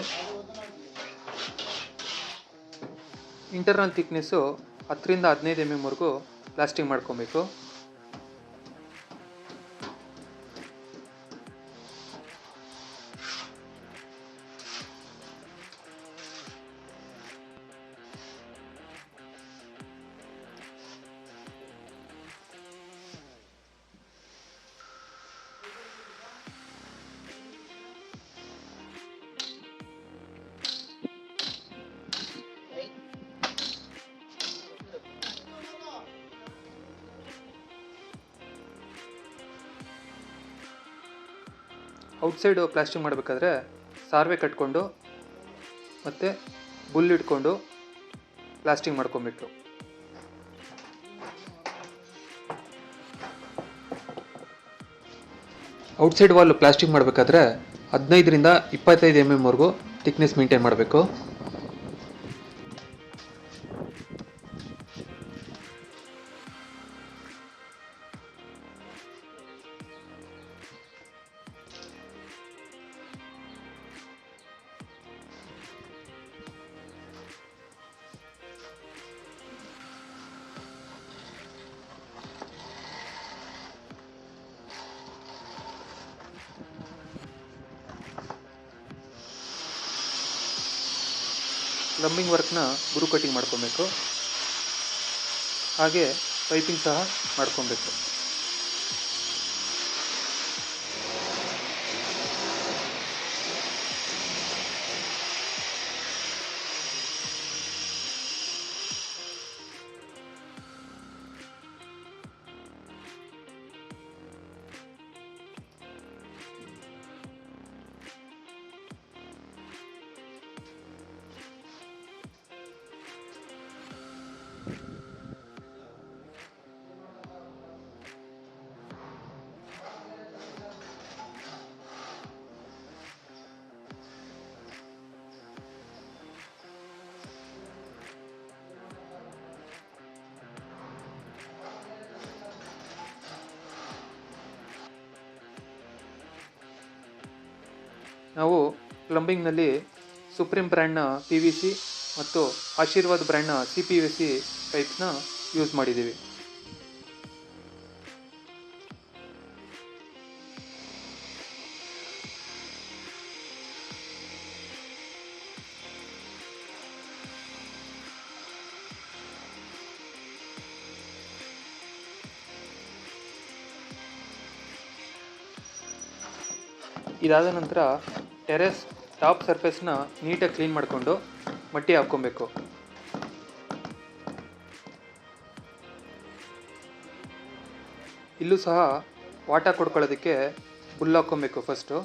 ಇಂಟರ್ನಲ್ ಥಿಕ್ನೆಸ್ಸು 10 ರಿಂದ 15 mm ವರೆಗೂ ಪ್ಲಾಸ್ಟಿಂಗ್ ಮಾಡ್ಕೊಬೇಕು. ಔಟ್ಸೈಡು ಪ್ಲಾಸ್ಟಿಂಗ್ ಮಾಡಬೇಕಾದ್ರೆ ಸಾರ್ವೆ ಕಟ್ಕೊಂಡು ಮತ್ತು ಬುಲ್ ಇಟ್ಕೊಂಡು ಪ್ಲಾಸ್ಟಿಂಗ್ ಮಾಡ್ಕೊಬೇಕು. ಔಟ್ಸೈಡ್ ವಾಲ್ ಪ್ಲಾಸ್ಟಿಂಗ್ ಮಾಡಬೇಕಾದ್ರೆ 15ರಿಂದ 25 mm ವರೆಗೂ ಥಿಕ್ನೆಸ್ ಮೇಂಟೈನ್ ಮಾಡಬೇಕು. ಪ್ಲಂಬಿಂಗ್ ವರ್ಕ್ನ ಗುರು ಕಟಿಂಗ್ ಮಾಡ್ಕೊಬೇಕು. ಹಾಗೆ ಪೈಪಿಂಗ್ ಸಹ ಮಾಡ್ಕೊಬೇಕು. ನಾವು ಪ್ಲಂಬಿಂಗ್ನಲ್ಲಿ ಸುಪ್ರೀಂ ಬ್ರ್ಯಾಂಡ್ನ PVC ಮತ್ತು ಆಶೀರ್ವಾದ್ ಬ್ರ್ಯಾಂಡ್ನ CPVC ಪೈಪ್ಸ್ನ ಯೂಸ್ ಮಾಡಿದ್ದೀವಿ. ಇದಾದ ನಂತರ ಟೆರೆಸ್ ಟಾಪ್ ಸರ್ಫೇಸ್ನ ನೀಟಾಗಿ ಕ್ಲೀನ್ ಮಾಡಿಕೊಂಡು ಮಟ್ಟಿ ಹಾಕ್ಕೊಬೇಕು. ಇಲ್ಲೂ ಸಹ ವಾಟ ಕೊಡ್ಕೊಳ್ಳೋದಕ್ಕೆ ಬುಲ್ ಹಾಕ್ಕೊಬೇಕು ಫಸ್ಟು.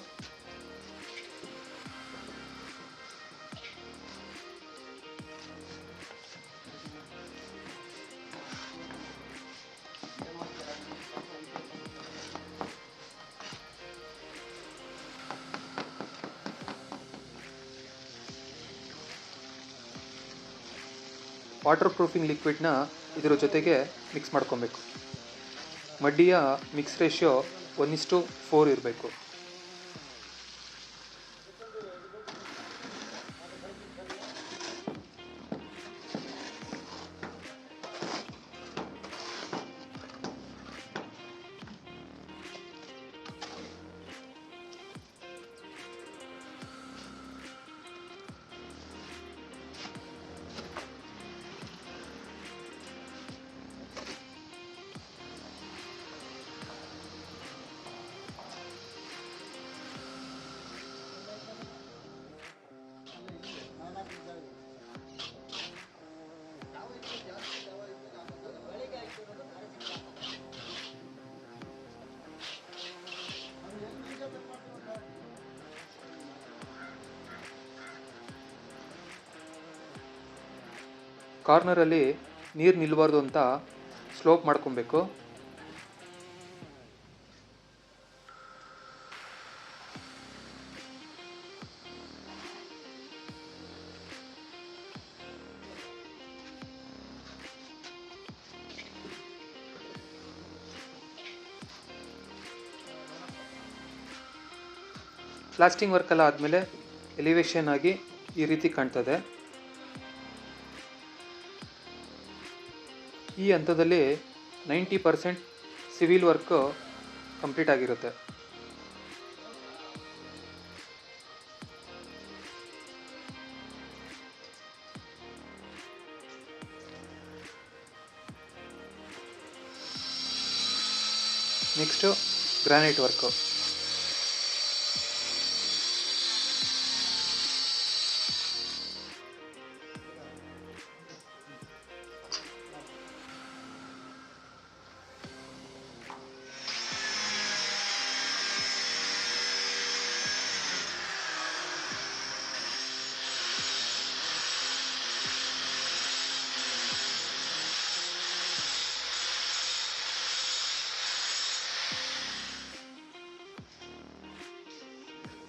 ವಾಟರ್ ಪ್ರೂಫಿಂಗ್ ಲಿಕ್ವಿಡ್ನ ಇದರ ಜೊತೆಗೆ ಮಿಕ್ಸ್ ಮಾಡ್ಕೊಬೇಕು. ಮಡ್ಡಿಯ ಮಿಕ್ಸ್ ರೇಷಿಯೋ 1:4 ಇರಬೇಕು. ಕಾರ್ನರಲ್ಲಿ ನೀರು ನಿಲ್ಲಬಾರ್ದು ಅಂತ ಸ್ಲೋಪ್ ಮಾಡ್ಕೊಬೇಕು. ಪ್ಲಾಸ್ಟಿಂಗ್ ವರ್ಕ್ ಎಲ್ಲ ಆದಮೇಲೆ ಎಲಿವೇಶನ್ ಆಗಿ ಈ ರೀತಿ ಕಾಣ್ತದೆ. ಈ ಹಂತದಲ್ಲಿ 90% ಸಿವಿಲ್ ವರ್ಕ್ ಕಂಪ್ಲೀಟ್ ಆಗಿರುತ್ತೆ. Next granite work.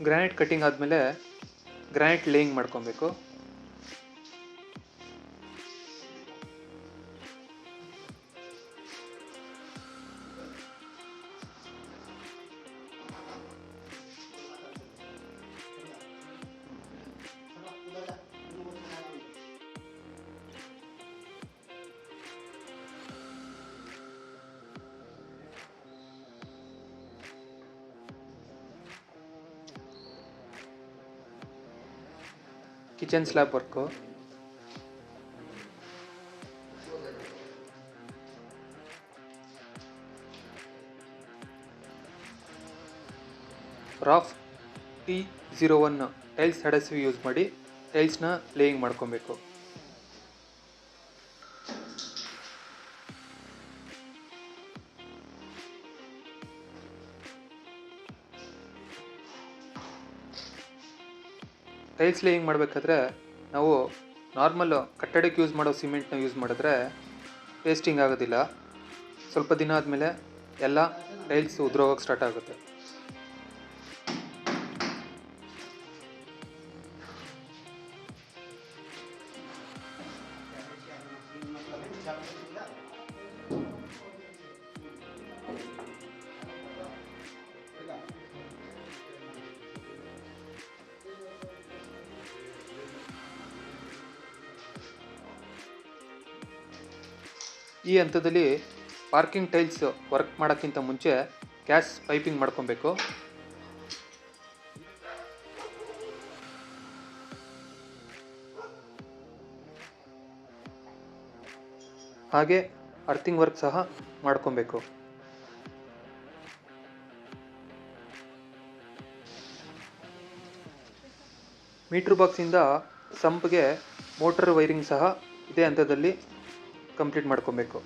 Granite cutting ಆದಮೇಲೆ ಗ್ರಾನೈಟ್ ಲೇಯಿಂಗ್ ಮಾಡ್ಕೊಬೇಕು. Kitchen slab work, rough T01 tiles adhesive use ಮಾಡಿ ಟೈಲ್ಸ್ನ ಲೇಯಿಂಗ್ ಮಾಡ್ಕೊಬೇಕು. ಟೈಲ್ಸ್ ಲೇಯಿಂಗ್ ಮಾಡಬೇಕಾದ್ರೆ ನಾವು ನಾರ್ಮಲ್ ಕಟ್ಟಡಕ್ಕೆ ಯೂಸ್ ಮಾಡೋ ಸಿಮೆಂಟ್ನ ಯೂಸ್ ಮಾಡಿದ್ರೆ ಪೇಸ್ಟಿಂಗ್ ಆಗೋದಿಲ್ಲ. ಸ್ವಲ್ಪ ದಿನ ಆದಮೇಲೆ ಎಲ್ಲ ಟೈಲ್ಸ್ ಉದುರೋಗೋಕ್ಕೆ ಸ್ಟಾರ್ಟ್ ಆಗುತ್ತೆ. ಈ ಹಂತದಲ್ಲಿ ಪಾರ್ಕಿಂಗ್ ಟೈಲ್ಸ್ ವರ್ಕ್ ಮಾಡೋಕ್ಕಿಂತ ಮುಂಚೆ ಗ್ಯಾಸ್ ಪೈಪಿಂಗ್ ಮಾಡ್ಕೊಬೇಕು. ಹಾಗೆ ಅರ್ಥಿಂಗ್ ವರ್ಕ್ ಸಹ ಮಾಡ್ಕೊಬೇಕು. ಮೀಟ್ರ್ ಬಾಕ್ಸಿಂದ ಸಂಪ್ಗೆ ಮೋಟರ್ ವೈರಿಂಗ್ ಸಹ ಇದೇ ಹಂತದಲ್ಲಿ ಕಂಪ್ಲೀಟ್ ಮಾಡ್ಕೊಬೇಕು.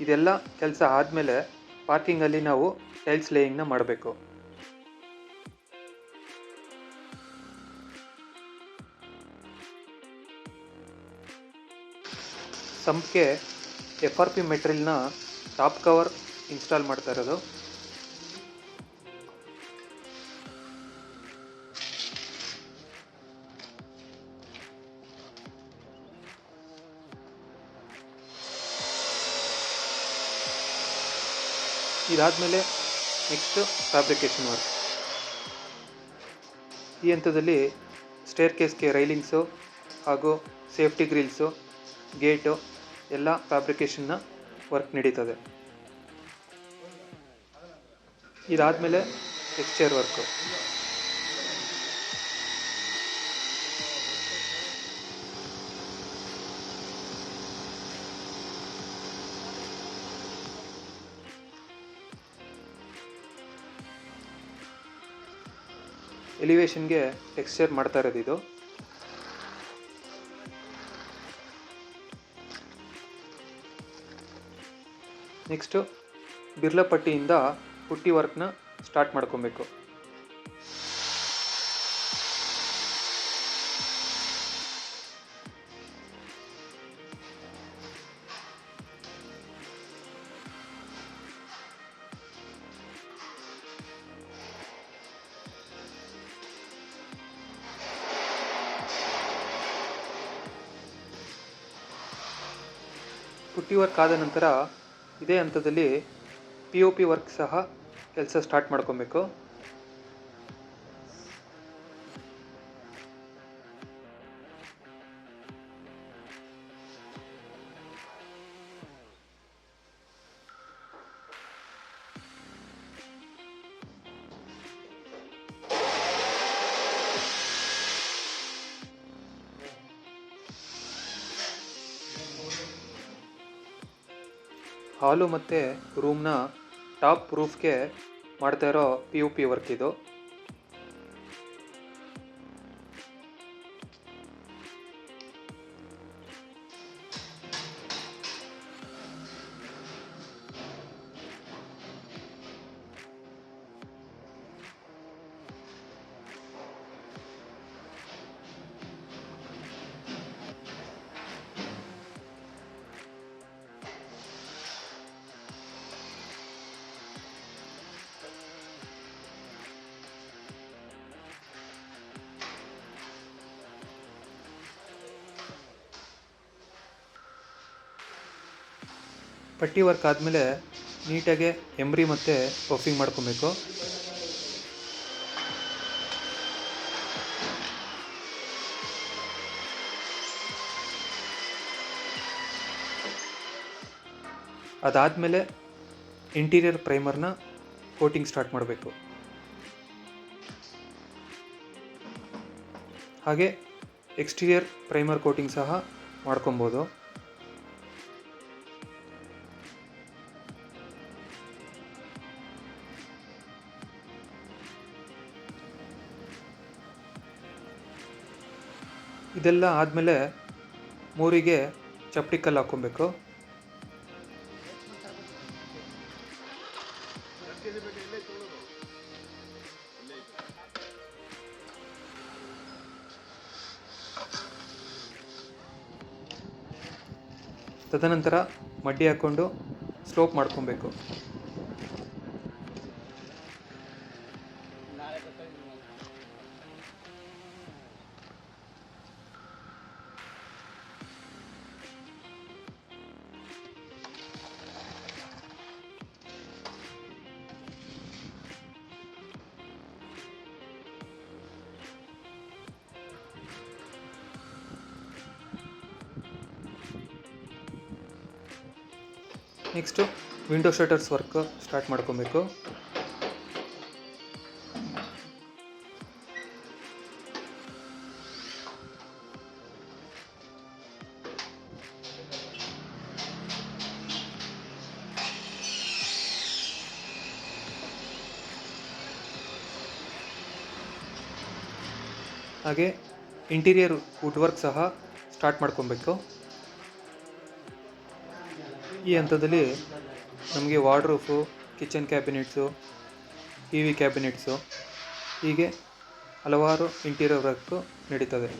ಇದೆಲ್ಲ ಕೆಲಸ ಆದಮೇಲೆ ಪಾರ್ಕಿಂಗಲ್ಲಿ ನಾವು ಟೈಲ್ಸ್ ಲೇಯಿಂಗ್ನ ಮಾಡಬೇಕು. ಸಂಪ್ಗೆ FRP ಮೆಟೀರಿಯಲ್ನ ಟಾಪ್ ಕವರ್ ಇನ್ಸ್ಟಾಲ್ ಮಾಡ್ತಾ ಇರೋದು. ಇದಾದಮೇಲೆ ನೆಕ್ಸ್ಟ್ ಫ್ಯಾಬ್ರಿಕೇಷನ್ ವರ್ಕ್. ಈ ಹಂತದಲ್ಲಿ ಸ್ಟೇರ್ ಕೇಸ್ಗೆ ರೈಲಿಂಗ್ಸು ಹಾಗೂ ಸೇಫ್ಟಿ ಗ್ರಿಲ್ಸು, ಗೇಟು ಎಲ್ಲ ಫ್ಯಾಬ್ರಿಕೇಷನ್ನ ವರ್ಕ್ ನಡೀತದೆ. ಇದಾದಮೇಲೆ ಟೆಕ್ಸ್ಚರ್ ವರ್ಕು. ಎಲಿವೇಷನ್ಗೆ ಟೆಕ್ಸ್ಚರ್ ಮಾಡ್ತಾ ಇರೋದು ಇದು. ನೆಕ್ಸ್ಟು ಬಿರ್ಲಾ ಪಟ್ಟಿಯಿಂದ ಪುಟ್ಟಿ ವರ್ಕ್ನ ಸ್ಟಾರ್ಟ್ ಮಾಡ್ಕೊಬೇಕು. ಪುಟ್ಟಿ ವರ್ಕ್ ಆದ ನಂತರ ಇದೇ ಹಂತದಲ್ಲಿ POP ವರ್ಕ್ ಸಹ ಕೆಲಸ ಸ್ಟಾರ್ಟ್ ಮಾಡ್ಕೊಬೇಕು. ಹಾಲು ಮತ್ತು ರೂಮ್ನ ಟಾಪ್ ರೂಫ್ಗೆ ಮಾಡ್ತಾ ಇರೋ POP ವರ್ಕ್ ಇದು. ಪಟ್ಟಿ ವರ್ಕ್ ಆದಮೇಲೆ ನೀಟಾಗೆ ಎಂಬ್ರಿ ಮತ್ತು ಪಫಿಂಗ್ ಮಾಡ್ಕೊಬೇಕು. ಅದಾದಮೇಲೆ ಇಂಟೀರಿಯರ್ ಪ್ರೈಮರ್ನ ಕೋಟಿಂಗ್ ಸ್ಟಾರ್ಟ್ ಮಾಡಬೇಕು. ಹಾಗೆ ಎಕ್ಸ್ಟೀರಿಯರ್ ಪ್ರೈಮರ್ ಕೋಟಿಂಗ್ ಸಹ ಮಾಡ್ಕೊಬೋದು. ಇದೆಲ್ಲ ಆದಮೇಲೆ ಮೂರಿಗೆ ಚಪ್ಪಡಿ ಕಲ್ಲು ಹಾಕ್ಕೊಬೇಕು. ತದನಂತರ ಮಡ್ಡಿ ಹಾಕ್ಕೊಂಡು ಸ್ಲೋಪ್ ಮಾಡ್ಕೊಬೇಕು. Next window shutters work start ಮಾಡ್ಕೊಬೇಕು. ಹಾಗೆ ಇಂಟೀರಿಯರ್ ವುಡ್ ವರ್ಕ್ ಸಹ ಸ್ಟಾರ್ಟ್ ಮಾಡ್ಕೊಬೇಕು. ಈ ಹಂತದಲ್ಲಿ ನಮಗೆ ವಾರ್ಡ್ರೋಫು, ಕಿಚನ್ ಕ್ಯಾಬಿನೆಟ್ಸು, ಟಿ ವಿ ಕ್ಯಾಬಿನೆಟ್ಸು ಹೀಗೆ ಹಲವಾರು ಇಂಟೀರಿಯರ್ ವರ್ಕು ನಡೀತದೆ.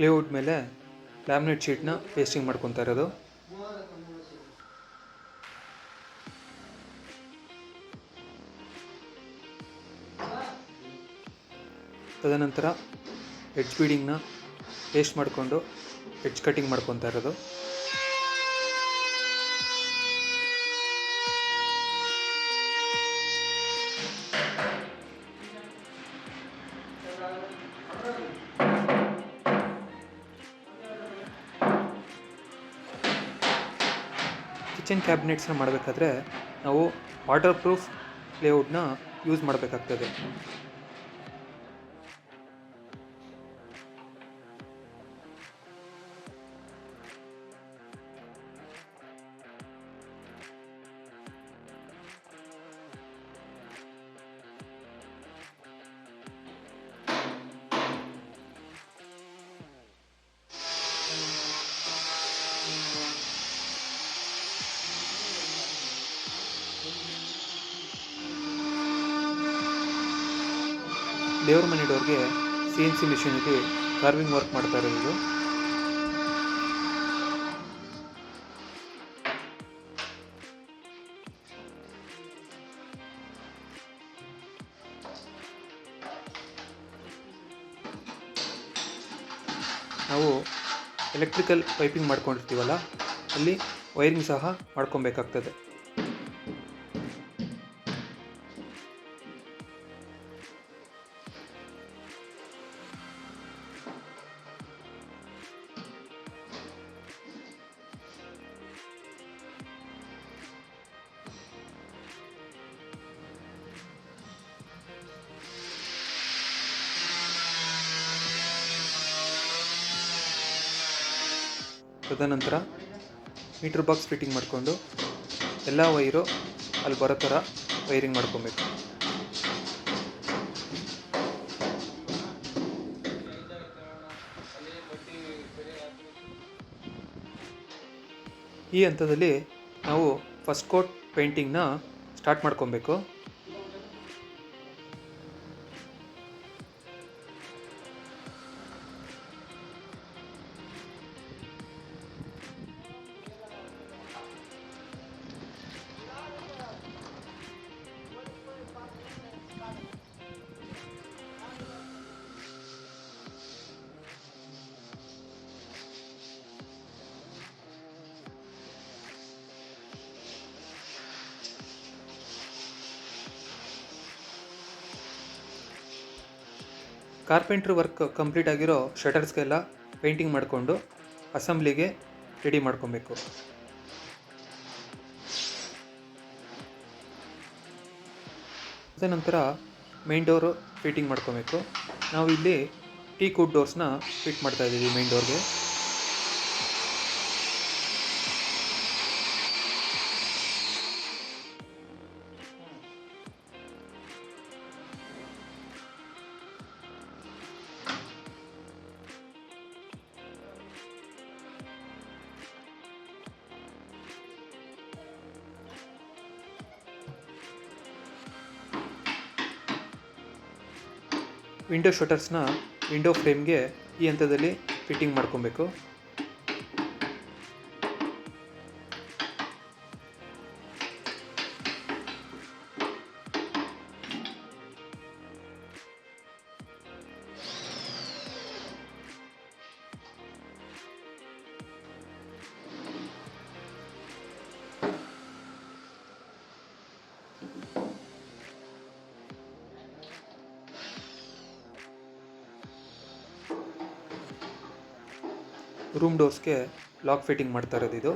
ಪ್ಲೇವುಡ್ ಮೇಲೆ ಲ್ಯಾಮಿನೇಟ್ ಶೀಟ್ನ ಪೇಸ್ಟಿಂಗ್ ಮಾಡ್ಕೊತಾ ಇರೋದು. ತದನಂತರ ಎಡ್ಜ್ ಬೀಡಿಂಗ್ನ ಪೇಸ್ಟ್ ಮಾಡಿಕೊಂಡು ಎಡ್ಜ್ ಕಟಿಂಗ್ ಮಾಡ್ಕೊತಾ ಇರೋದು. ಕಿಚನ್ ಕ್ಯಾಬಿನೆಟ್ಸ್ನ ಮಾಡಬೇಕಾದ್ರೆ ನಾವು ವಾಟರ್ ಪ್ರೂಫ್ ಪ್ಲೇವುಡ್ನ ಯೂಸ್ ಮಾಡಬೇಕಾಗ್ತದೆ. ದೇವ್ರ ಮನೆ ಡೋರ್ಗೆ CNC ಮಿಷಿನಲ್ಲಿ ಕಾರ್ವಿಂಗ್ ವರ್ಕ್ ಮಾಡ್ತಾ ಇರೋದು. ನಾವು ಎಲೆಕ್ಟ್ರಿಕಲ್ ಪೈಪಿಂಗ್ ಮಾಡ್ಕೊಂಡಿರ್ತೀವಲ್ಲ, ಅಲ್ಲಿ ವೈರಿಂಗ್ ಸಹ ಮಾಡ್ಕೊಬೇಕಾಗ್ತದೆ. ತದನಂತರ ಮೀಟ್ರ್ ಬಾಕ್ಸ್ ಫಿಟ್ಟಿಂಗ್ ಮಾಡಿಕೊಂಡು ಎಲ್ಲ ವೈರು ಅಲ್ಲಿ ಬರೋ ಥರ ವೈರಿಂಗ್ ಮಾಡ್ಕೊಬೇಕು. ಈ ಹಂತದಲ್ಲಿ ನಾವು ಫಸ್ಟ್ ಕೋಟ್ ಪೇಂಟಿಂಗ್ನ ಸ್ಟಾರ್ಟ್ ಮಾಡ್ಕೊಬೇಕು. ಕಾರ್ಪೆಂಟ್ರ್ ವರ್ಕ್ ಕಂಪ್ಲೀಟ್ ಆಗಿರೋ ಶಟರ್ಸ್ಗೆಲ್ಲ ಪೇಂಟಿಂಗ್ ಮಾಡಿಕೊಂಡು ಅಸೆಂಬ್ಲಿಗೆ ರೆಡಿ ಮಾಡ್ಕೊಬೇಕು. ನಂತರ ಮೇನ್ ಡೋರು ಫಿಟ್ಟಿಂಗ್ ಮಾಡ್ಕೊಬೇಕು. ನಾವು ಇಲ್ಲಿ ಟೀಕ್ ವುಡ್ ಡೋರ್ಸ್ನ ಫಿಟ್ ಮಾಡ್ತಾ ಇದ್ದೀವಿ ಮೇನ್ ಡೋರ್ಗೆ. ವಿಂಡೋ ಶಟರ್ಸ್ನ ವಿಂಡೋ ಫ್ರೇಮ್ಗೆ ಈ ಹಂತದಲ್ಲಿ ಫಿಟ್ಟಿಂಗ್ ಮಾಡ್ಕೊಬೇಕು. ರೂಮ್ ಡೋರ್ಸ್ಗೆ ಲಾಕ್ ಫಿಟ್ಟಿಂಗ್ ಮಾಡ್ತಾ ಇರೋದು ಇದು.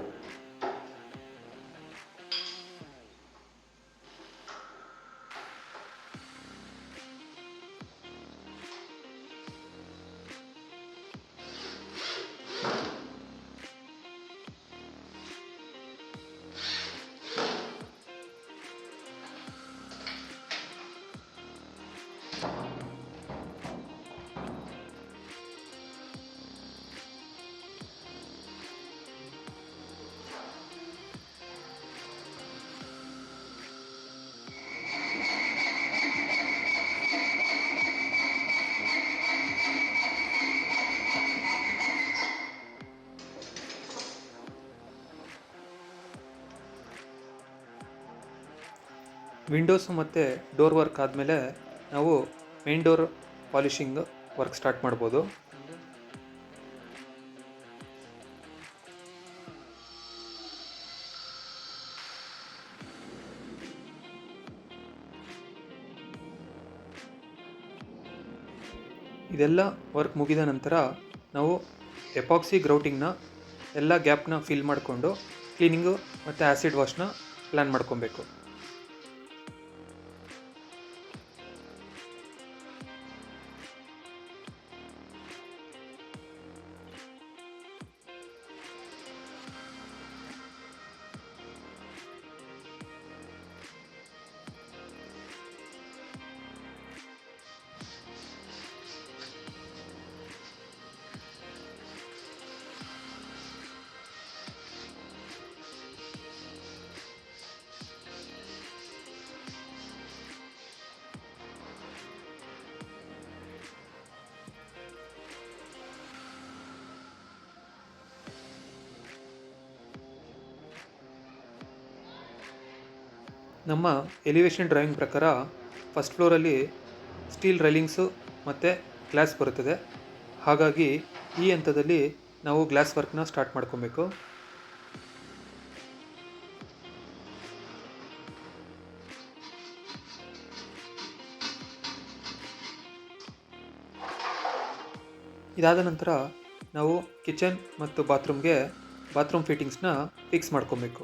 ವಿಂಡೋಸ್ ಮತ್ತು ಡೋರ್ ವರ್ಕ್ ಆದಮೇಲೆ ನಾವು main door polishing work start ಮಾಡ್ಬೋದು. ಇದೆಲ್ಲ ವರ್ಕ್ ಮುಗಿದ ನಂತರ ನಾವು ಎಪಾಕ್ಸಿ ಗ್ರೌಟಿಂಗ್ನ ಎಲ್ಲ ಗ್ಯಾಪ್ನ ಫಿಲ್ ಮಾಡಿಕೊಂಡು ಕ್ಲೀನಿಂಗು ಮತ್ತು ಆ್ಯಸಿಡ್ ವಾಶ್ನ ಪ್ಲ್ಯಾನ್ ಮಾಡ್ಕೊಬೇಕು. ನಮ್ಮ ಎಲಿವೇಷನ್ ಡ್ರಾಯಿಂಗ್ ಪ್ರಕಾರ ಫಸ್ಟ್ ಫ್ಲೋರಲ್ಲಿ ಸ್ಟೀಲ್ ರೈಲಿಂಗ್ಸು ಮತ್ತು ಗ್ಲಾಸ್ ಬರುತ್ತದೆ. ಹಾಗಾಗಿ ಈ ಹಂತದಲ್ಲಿ ನಾವು ಗ್ಲಾಸ್ ವರ್ಕ್ನ ಸ್ಟಾರ್ಟ್ ಮಾಡ್ಕೊಬೇಕು. ಇದಾದ ನಂತರ ನಾವು ಕಿಚನ್ ಮತ್ತು ಬಾತ್ರೂಮ್ ಫಿಟ್ಟಿಂಗ್ಸ್ನ ಫಿಕ್ಸ್ ಮಾಡ್ಕೊಬೇಕು.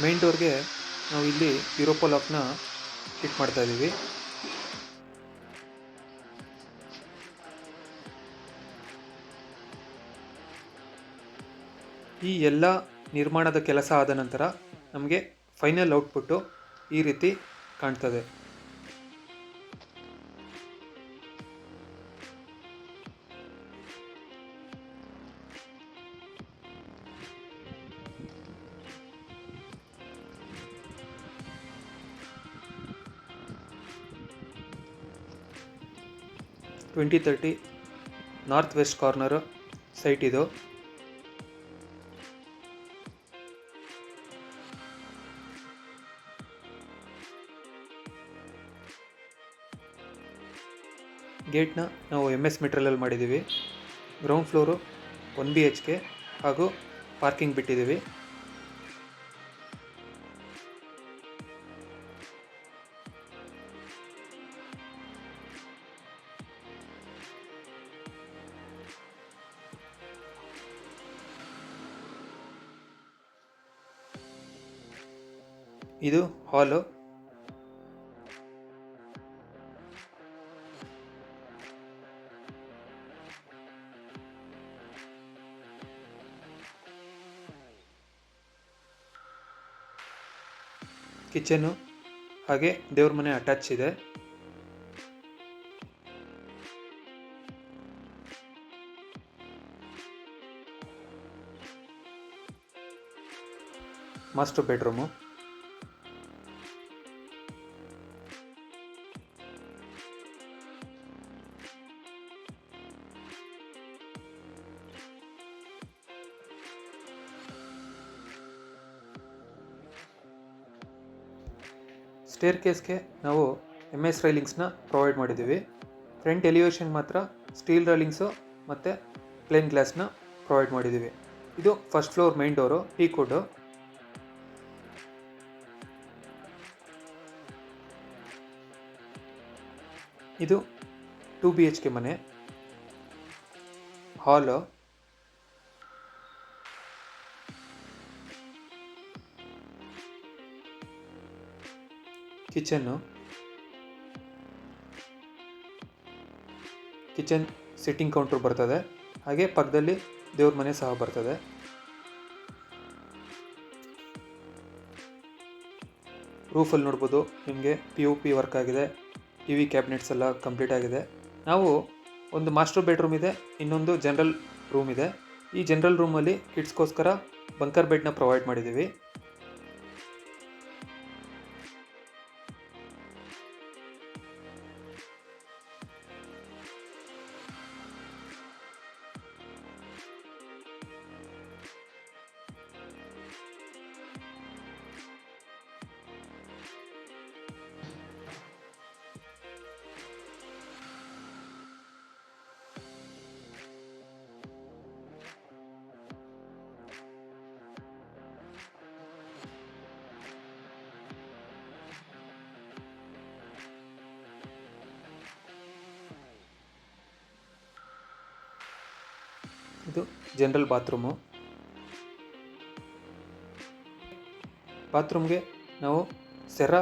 ಮೇನ್ ಡೋರ್ಗೆ ನಾವು ಇಲ್ಲಿ ಯುರೋಪಾ ಲಾಕ್ನ ಫಿಟ್ ಮಾಡ್ತಾ ಇದ್ದೀವಿ. ಈ ಎಲ್ಲ ನಿರ್ಮಾಣದ ಕೆಲಸ ಆದ ನಂತರ ನಮಗೆ ಫೈನಲ್ ಔಟ್ಪುಟ್ಟು ಈ ರೀತಿ ಕಾಣ್ತದೆ. Twenty 30 north west corner site ಇದು. ಗೇಟ್ನ ನಾವು MS ಮೆಟೀರಿಯಲಲ್ಲಿ ಮಾಡಿದ್ದೀವಿ. ಗ್ರೌಂಡ್ ಫ್ಲೋರು 1 BHK ಹಾಗೂ ಪಾರ್ಕಿಂಗ್ ಬಿಟ್ಟಿದ್ದೀವಿ. ಇದು ಹಾಲು. ಕಿಚನ್ನು ಹಾಗೆ ದೇವ್ರ ಮನೆ ಅಟ್ಯಾಚ್ ಇದೆ. Master bedroom. ಸ್ಟೇರ್ ಕೇಸ್ಗೆ ನಾವು MS ರೈಲಿಂಗ್ಸ್ನ ಪ್ರೊವೈಡ್ ಮಾಡಿದ್ದೀವಿ. ಫ್ರಂಟ್ ಎಲಿವೇಷನ್ ಮಾತ್ರ ಸ್ಟೀಲ್ ರೈಲಿಂಗ್ಸು ಮತ್ತು ಪ್ಲೇನ್ ಗ್ಲಾಸ್ನ ಪ್ರೊವೈಡ್ ಮಾಡಿದ್ದೀವಿ. ಇದು ಫಸ್ಟ್ ಫ್ಲೋರ್ ಮೈನ್ ಡೋರು, ಟೀಕ್ವುಡ್ಡು. ಇದು 2 BHK ಮನೆ. ಹಾಲು, ಕಿಚನ್ನು, ಕಿಚನ್ ಸಿಟ್ಟಿಂಗ್ ಕೌಂಟರ್ ಬರ್ತದೆ. ಹಾಗೆ ಪಕ್ಕದಲ್ಲಿ ದೇವ್ರ ಮನೆ ಸಹ ಬರ್ತದೆ. ರೂಫಲ್ಲಿ ನೋಡ್ಬೋದು ನಿಮಗೆ POP ವರ್ಕ್ ಆಗಿದೆ. TV ಕ್ಯಾಬಿನೆಟ್ಸ್ ಎಲ್ಲ ಕಂಪ್ಲೀಟ್ ಆಗಿದೆ. ನಾವು ಒಂದು ಮಾಸ್ಟರ್ ಬೆಡ್ರೂಮ್ ಇದೆ, ಇನ್ನೊಂದು ಜನರಲ್ ರೂಮ್ ಇದೆ. ಈ ಜನರಲ್ ರೂಮಲ್ಲಿ ಕಿಡ್ಸ್ಗೋಸ್ಕರ ಬಂಕರ್ ಬೆಡ್ನ ಪ್ರೊವೈಡ್ ಮಾಡಿದ್ದೀವಿ. ಇದು ಜನರಲ್ ಬಾತ್ರೂಮು. ಬಾತ್ರೂಮ್ಗೆ ನಾವು ಸೆರಾ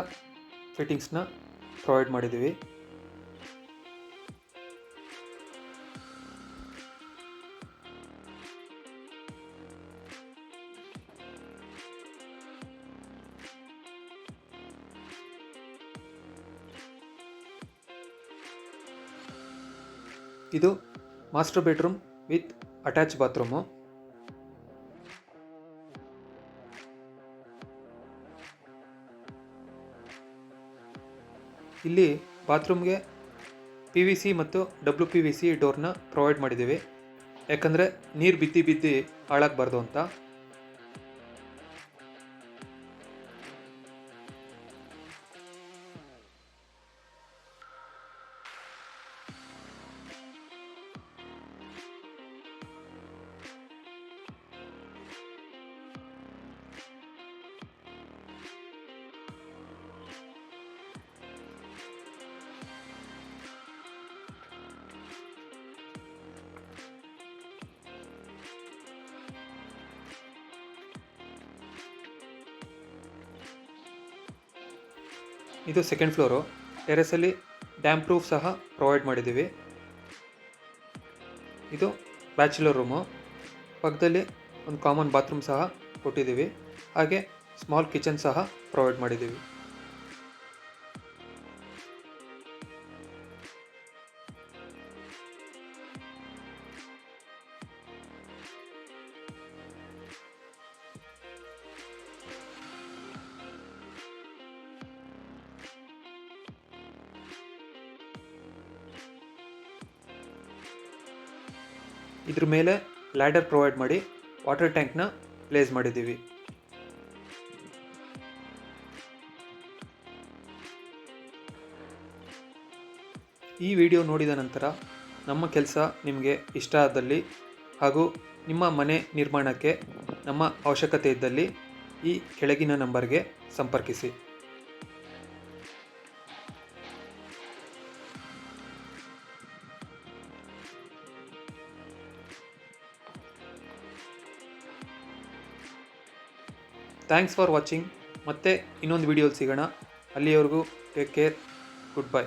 ಫಿಟ್ಟಿಂಗ್ಸ್ನ ಪ್ರೊವೈಡ್ ಮಾಡಿದ್ದೀವಿ. ಇದು master bedroom with attach bathroom. ಇಲ್ಲಿ ಬಾತ್ರೂಮ್ಗೆ PVC ಮತ್ತು WPVC ಡೋರ್ನ ಪ್ರೊವೈಡ್ ಮಾಡಿದ್ದೀವಿ. ಯಾಕಂದರೆ ನೀರು ಬಿದ್ದು ಹಾಳಾಗಬಾರ್ದು ಅಂತ. ಇದು ಸೆಕೆಂಡ್ ಫ್ಲೋರು. ಟೆರೆಸಲ್ಲಿ ಡ್ಯಾಮ್ ಪ್ರೂಫ್ ಸಹ ಪ್ರೊವೈಡ್ ಮಾಡಿದ್ದೀವಿ. ಇದು ಬ್ಯಾಚುಲರ್ ರೂಮು. ಪಕ್ಕದಲ್ಲಿ ಒಂದು ಕಾಮನ್ ಬಾತ್ರೂಮ್ ಸಹ ಕೊಟ್ಟಿದ್ದೀವಿ. ಹಾಗೆ ಸ್ಮಾಲ್ ಕಿಚನ್ ಸಹ ಪ್ರೊವೈಡ್ ಮಾಡಿದ್ದೀವಿ. ಇದ್ರ ಮೇಲೆ ಲ್ಯಾಡರ್ ಪ್ರೊವೈಡ್ ಮಾಡಿ ವಾಟರ್ ಟ್ಯಾಂಕ್ನ ಪ್ಲೇಸ್ ಮಾಡಿದ್ದೀವಿ. ಈ ವಿಡಿಯೋ ನೋಡಿದ ನಂತರ ನಮ್ಮ ಕೆಲಸ ನಿಮಗೆ ಇಷ್ಟ ಆದಲ್ಲಿ ಹಾಗೂ ನಿಮ್ಮ ಮನೆ ನಿರ್ಮಾಣಕ್ಕೆ ನಮ್ಮ ಅವಶ್ಯಕತೆ ಇದ್ದಲ್ಲಿ ಈ ಕೆಳಗಿನ ನಂಬರ್ಗೆ ಸಂಪರ್ಕಿಸಿ. Thanks for watching. ಮತ್ತೆ ಇನ್ನೊಂದು ವಿಡಿಯೋಲಿ ಸಿಗೋಣ. ಅಲ್ಲಿಯವರೆಗೂ ಟೇಕ್ ಕೇರ್. Good bye.